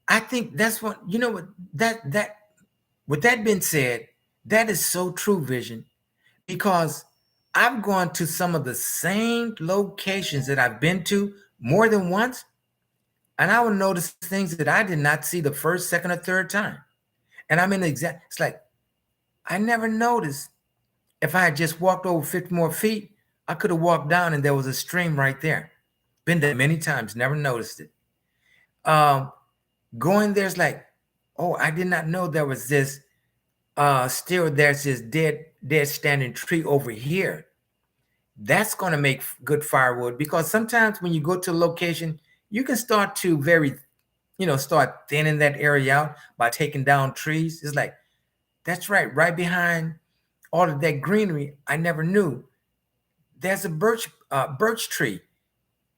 I think that's what that with that being said, that is so true, Vision, because I've gone to some of the same locations that I've been to more than once, and I would notice things that I did not see the first, second, or third time. And I'm in the exact, it's like I never noticed. If I had just walked over 50 more feet, I could have walked down and there was a stream right there. Been there many times, never noticed it. Um, Going there's like, oh, I did not know there was this still there's this dead standing tree over here. That's going to make good firewood, because sometimes when you go to a location, you can start to start thinning that area out by taking down trees. It's like, that's right behind all of that greenery I never knew there's a birch tree.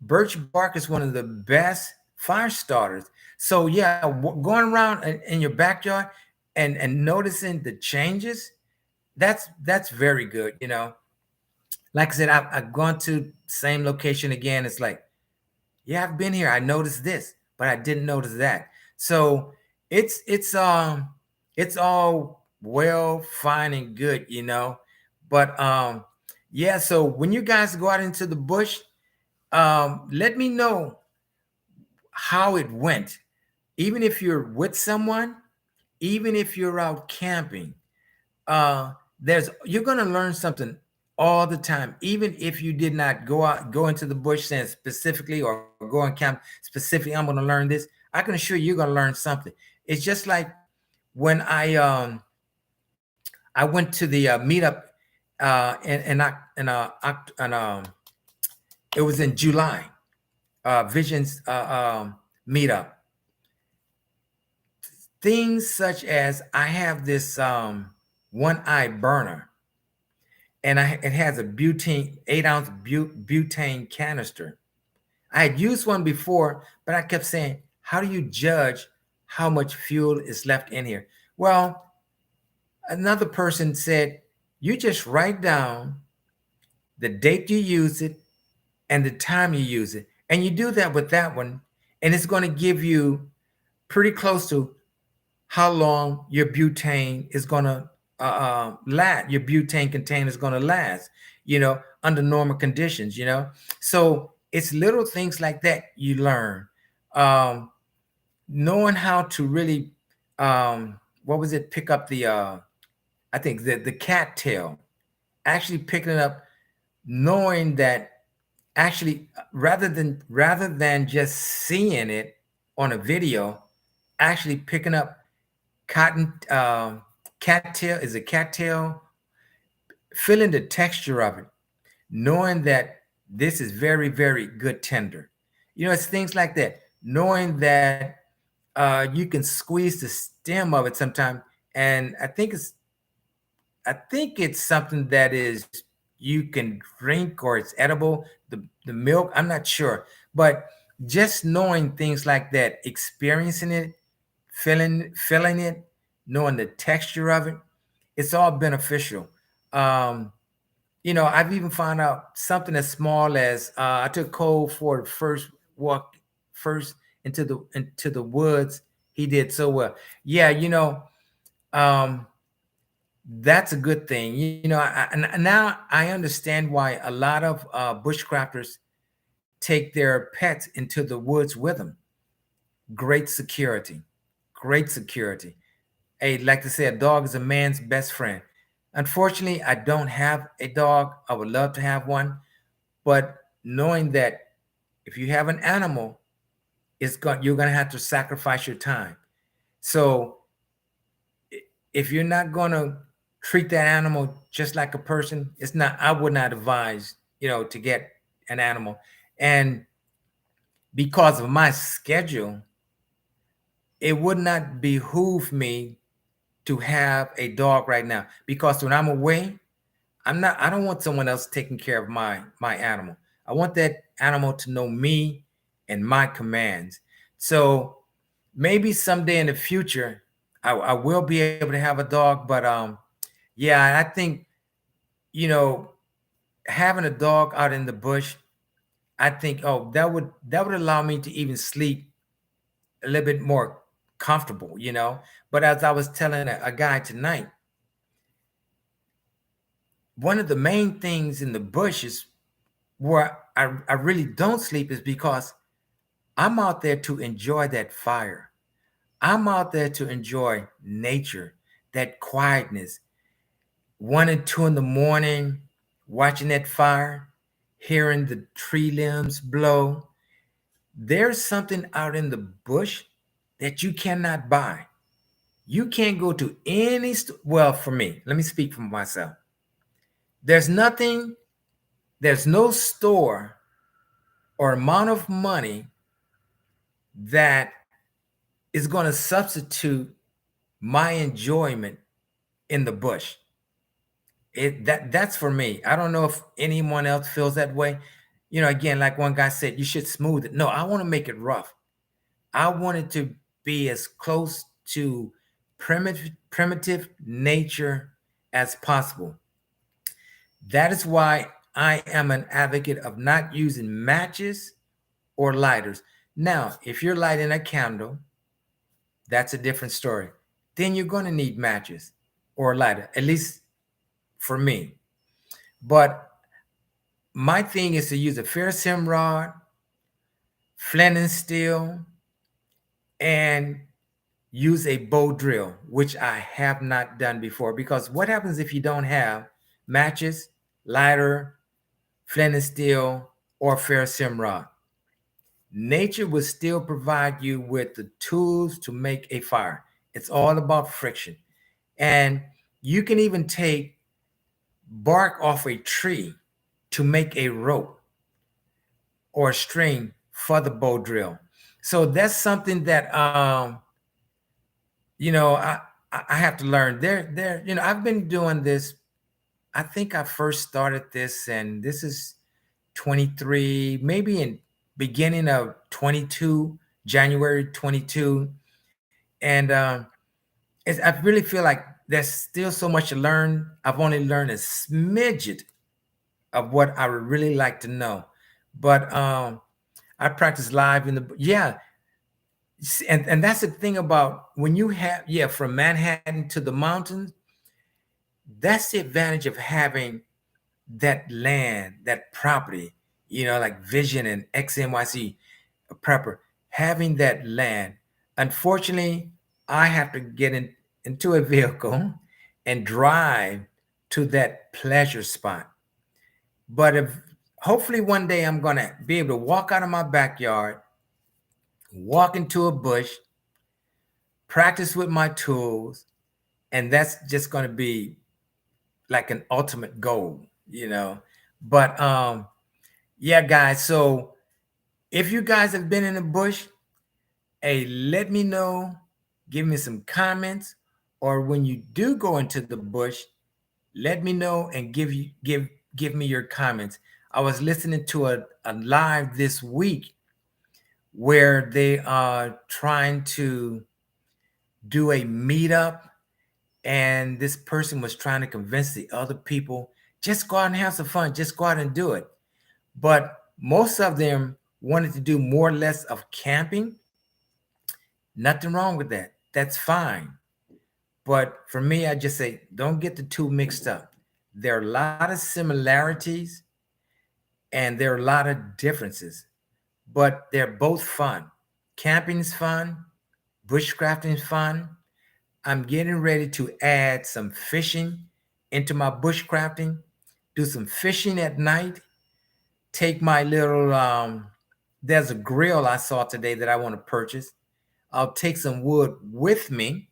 Birch bark is one of the best fire starters. So yeah, going around in your backyard and noticing the changes, that's very good. Like I said, I've gone to same location again. It's like, yeah, I've been here. I noticed this, but I didn't notice that. So it's all well, fine and good. But yeah, so when you guys go out into the bush, let me know how it went. Even if you're with someone, even if you're out camping, uh, there's you're gonna learn something all the time. Even if you did not go into the bush saying specifically or go on camp specifically, I'm gonna learn this. I can assure you, you're gonna learn something. It's just like when I went to the meetup in it was in July, Visions meetup. Things such as I have this one eye burner, and it has a butane 8-ounce butane canister. I had used one before, but I kept saying, how do you judge how much fuel is left in here? Well, another person said, you just write down the date you use it and the time you use it. And you do that with that one, and it's going to give you pretty close to how long your butane is going to last. Your butane container is going to last, under normal conditions. So it's little things like that you learn. Um, Knowing how to really, what was it, pick up the, I think the cattail, actually picking it up, knowing that actually rather than just seeing it on a video, actually picking up cotton cattail, is a cattail, feeling the texture of it, knowing that this is very, very good tender. It's things like that, knowing that you can squeeze the stem of it sometime. And I think it's something that is you can drink or it's edible. The milk, I'm not sure, but just knowing things like that, experiencing it, feeling it, knowing the texture of it, it's all beneficial. Um, I've even found out something as small as I took Cole for the first walk, first into the woods. He did so well. Yeah, um, that's a good thing. And now I understand why a lot of bushcrafters take their pets into the woods with them. Great security, great security. like to say, a dog is a man's best friend. Unfortunately, I don't have a dog. I would love to have one, but knowing that if you have an animal, you're gonna have to sacrifice your time. So if you're not gonna treat that animal just like a person, it's not. I would not advise to get an animal, and because of my schedule, it would not behoove me to have a dog right now because when I'm away, I don't want someone else taking care of my animal. I want that animal to know me and my commands. So maybe someday in the future I will be able to have a dog, but yeah, I think you know having a dog out in the bush, I think, oh, that would allow me to even sleep a little bit more comfortable. But as I was telling a guy tonight, one of the main things in the bush is where I really don't sleep is because I'm out there to enjoy that fire. I'm out there to enjoy nature, that quietness. 1 and 2 in the morning, watching that fire, hearing the tree limbs blow. There's something out in the bush that you cannot buy. You can't go to any well, for me, let me speak for myself. There's nothing, there's no store or amount of money that is going to substitute my enjoyment in the bush. That's for me. I don't know if anyone else feels that way. Again, like one guy said, you should smooth it. No, I want to make it rough. I want it to be as close to primitive nature as possible. That is why I am an advocate of not using matches or lighters. Now, if you're lighting a candle, that's a different story. Then you're going to need matches or a lighter, at least for me. But my thing is to use a ferrocerium rod, flint and steel, and use a bow drill, which I have not done before. Because what happens if you don't have matches, lighter, flint and steel, or ferrocerium rod? Nature will still provide you with the tools to make a fire. It's all about friction. And you can even take bark off a tree to make a rope or a string for the bow drill. So that's something that you know I I have to learn. I've been doing this. I think I first started this, and this is 23, maybe in beginning of 22, January 22, and I really feel like there's still so much to learn. I've only learned a smidget of what I would really like to know, but I practice live in the yeah. And that's the thing about when you have, yeah, from Manhattan to the mountains, that's the advantage of having that land, that property, like Vision and XNYC Prepper, having that land. Unfortunately, I have to get into a vehicle and drive to that pleasure spot. But if hopefully one day I'm gonna be able to walk out of my backyard, walk into a bush, practice with my tools, and that's just gonna be like an ultimate goal. But yeah, guys. So if you guys have been in the bush, hey, let me know. Give me some comments, or when you do go into the bush, let me know and give me your comments. I was listening to a live this week where they are trying to do a meetup, and this person was trying to convince the other people, just go out and have some fun, just go out and do it. But most of them wanted to do more or less of camping. Nothing wrong with that. That's fine. But for me, I just say don't get the two mixed up. There are a lot of similarities and there are a lot of differences, but they're both fun. Camping is fun, bushcrafting is fun. I'm getting ready to add some fishing into my bushcrafting, do some fishing at night, take my little, there's a grill I saw today that I want to purchase. I'll take some wood with me.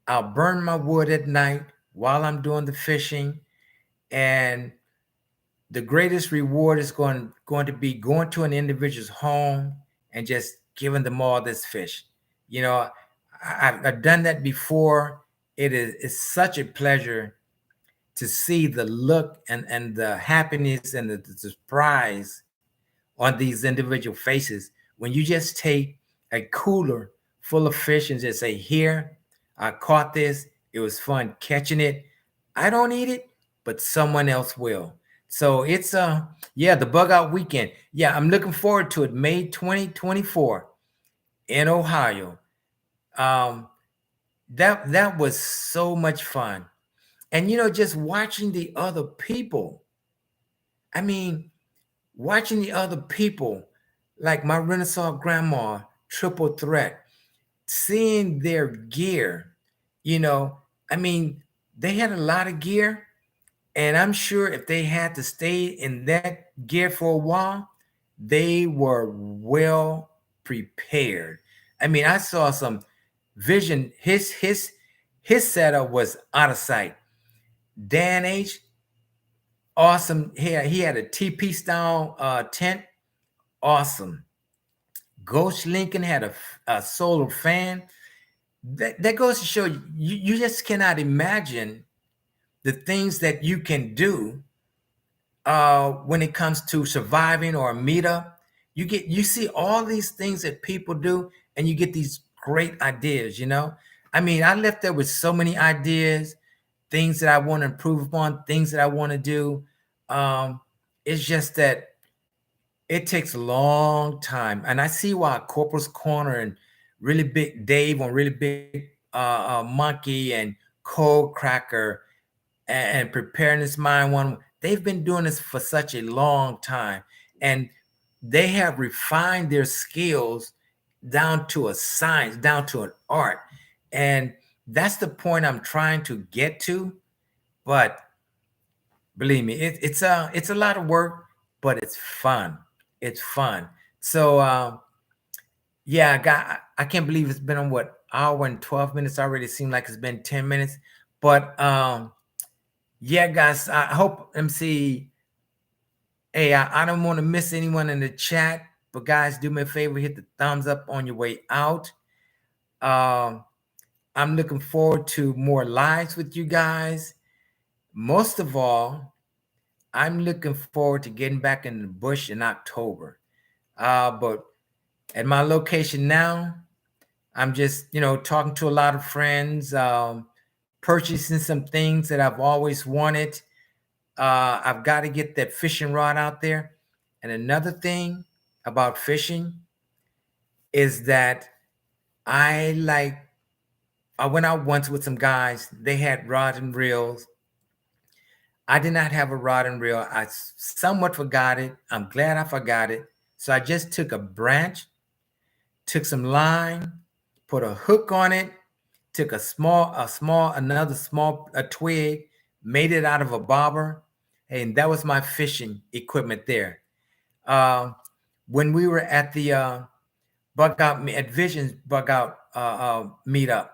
I'll burn my wood at night while I'm doing the fishing. And the greatest reward is going to be going to an individual's home and just giving them all this fish. You know, I've done that before. It's such a pleasure to see the look and the happiness and the surprise on these individual faces when you just take a cooler full of fish and just say, "Here, I caught this. It was fun catching it. I don't eat it, but someone else will." So it's yeah, the bug out weekend. Yeah, I'm looking forward to it. May 2024 in Ohio. Um, that was so much fun. And just watching the other people. I mean, watching the other people, like my Renaissance grandma, triple threat, seeing their gear, you know, I mean, they had a lot of gear, and I'm sure if they had to stay in that gear for a while, they were well prepared. I mean, I saw some vision. His setup was out of sight. Dan H, awesome. He had a TP style tent, awesome. Ghost Lincoln had a solar fan. That goes to show you just cannot imagine the things that you can do when it comes to surviving or a meetup. You see all these things that people do, and you get these great ideas. I mean, I left there with so many ideas, things that I want to improve upon, things that I want to do. It's just that it takes a long time, and I see why Corporal's Corner and really big Dave on really big Monkey and Cold Cracker and Preparing His Mind one. They've been doing this for such a long time, and they have refined their skills down to a science, down to an art, and that's the point I'm trying to get to. But believe me, it's a lot of work, but it's fun. It's fun. So yeah, I can't believe it's been on what hour and 12 minutes already. It seemed like it's been 10 minutes. But yeah, guys, I hope MC. Hey, I don't want to miss anyone in the chat, but guys, do me a favor, hit the thumbs up on your way out. Um, I'm looking forward to more lives with you guys. Most of all, I'm looking forward to getting back in the bush in October. But at my location now, I'm just, talking to a lot of friends, purchasing some things that I've always wanted. I've got to get that fishing rod out there. And another thing about fishing is that I went out once with some guys. They had rod and reels. I did not have a rod and reel. I somewhat forgot it. I'm glad I forgot it. So I just took a branch, took some line, put a hook on it, took another small a twig, made it out of a bobber, and that was my fishing equipment there. Uh, when we were at the bug out at Visions bug out meetup,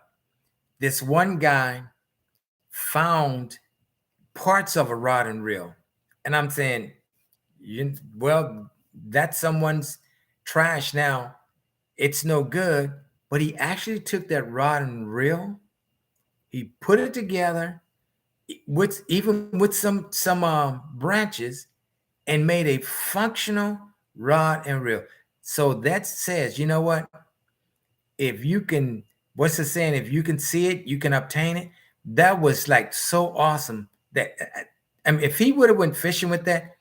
this one guy found parts of a rod and reel, and I'm saying, well, that's someone's trash now. It's no good. But he actually took that rod and reel, he put it together with some branches, and made a functional rod and reel. So that says, you know what? If you can, what's the saying? If you can see it, you can obtain it. That was like so awesome that I mean, if he would have went fishing with that,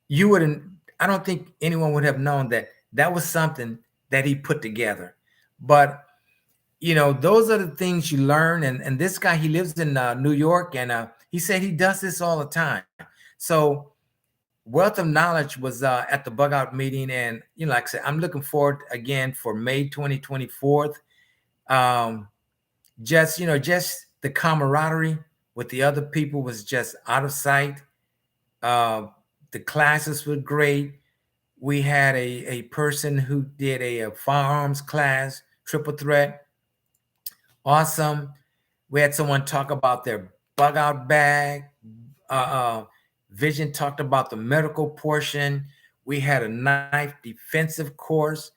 you wouldn't. I don't think anyone would have known that that was something that he put together. But those are the things you learn. And this guy, he lives in New York, and he said he does this all the time. So wealth of knowledge was at the bug out meeting, and like I said, I'm looking forward again for May 2024. just just the camaraderie with the other people was just out of sight. uh, the classes were great. We had a person who did a firearms class, triple threat, awesome. We had someone talk about their bug out bag. uh, uh, Vision talked about the medical portion. We had a knife defensive course.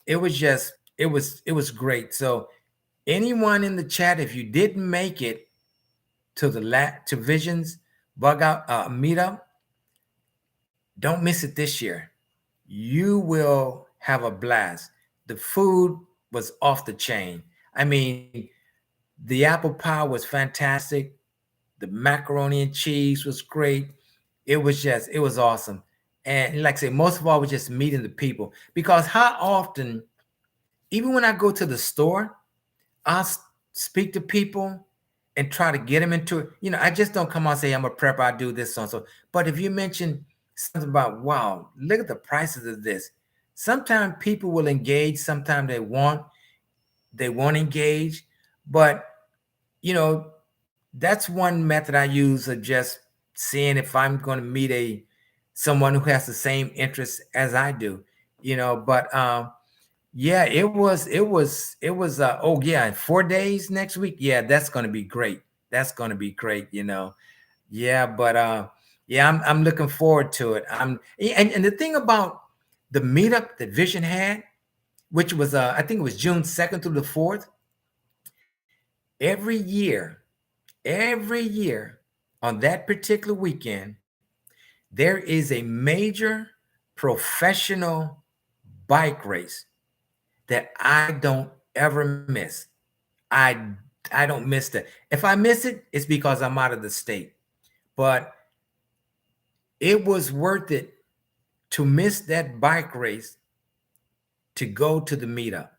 It was great. So anyone in the chat, if you didn't make it to to Vision's bug out meetup, don't miss it this year. You will have a blast. The food was off the chain. I mean, the apple pie was fantastic. The macaroni and cheese was great. It was awesome. And like I say, most of all was just meeting the people. Because how often, even when I go to the store, I'll speak to people and try to get them into it. I just don't come out and say I'm a prepper, I do this, so and so. But if you mention something about, wow, look at the prices of this, sometimes people will engage, sometimes they won't engage. But you know, that's one method I use of just seeing if I'm going to meet someone who has the same interests as I do. But yeah, it was oh yeah, 4 days next week. Yeah, that's gonna be great. That's gonna be great. Yeah, but yeah, I'm looking forward to it. And the thing about the meetup that Vision had, which was I think it was June 2nd through the 4th, every year, every year on that particular weekend, there is a major professional bike race that I don't ever miss. I I don't miss that. If I miss it, it's because I'm out of the state. But it was worth it to miss that bike race to go to the meetup.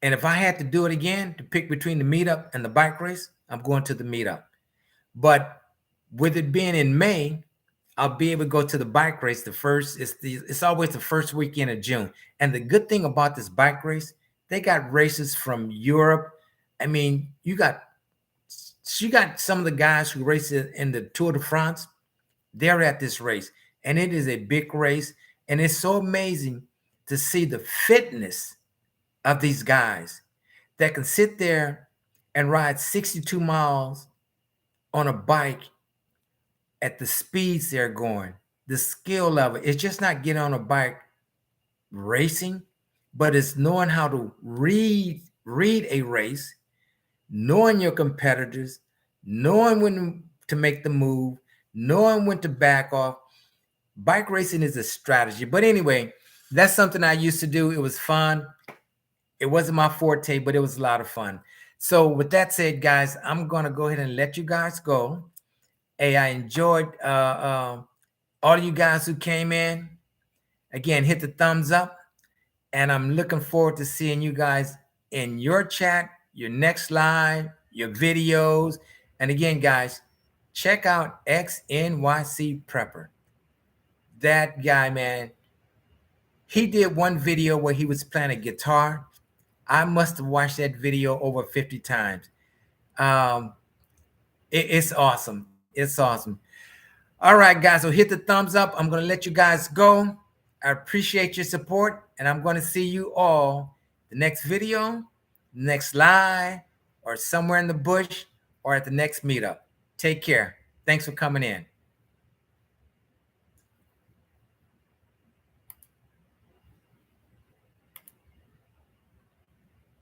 And if I had to do it again to pick between the meetup and the bike race, I'm going to the meetup. But with it being in May, I'll be able to go to the bike race. It's always the first weekend of June. And the good thing about this bike race, they got races from Europe. I mean, you got some of the guys who race in the Tour de France. They're at this race, and it is a big race. And it's so amazing to see the fitness of these guys that can sit there and ride 62 miles on a bike at the speeds they're going. The skill level, it's just not getting on a bike racing, but it's knowing how to read a race, knowing your competitors, knowing when to make the move, knowing when to back off. Bike racing is a strategy. But anyway, that's something I used to do. It was fun. It wasn't my forte, but it was a lot of fun. So with that said, guys, I'm gonna go ahead and let you guys go. Hey, I enjoyed all of you guys who came in. Again, hit the thumbs up, and I'm looking forward to seeing you guys in your chat, your next live, your videos. And again, guys, check out XNYC Prepper. That guy, man, he did one video where he was playing a guitar. I must have watched that video over 50 times. Um, it's awesome. It's awesome. All right, guys. So hit the thumbs up. I'm going to let you guys go. I appreciate your support, and I'm going to see you all the next video, next live, or somewhere in the bush, or at the next meetup. Take care. Thanks for coming in.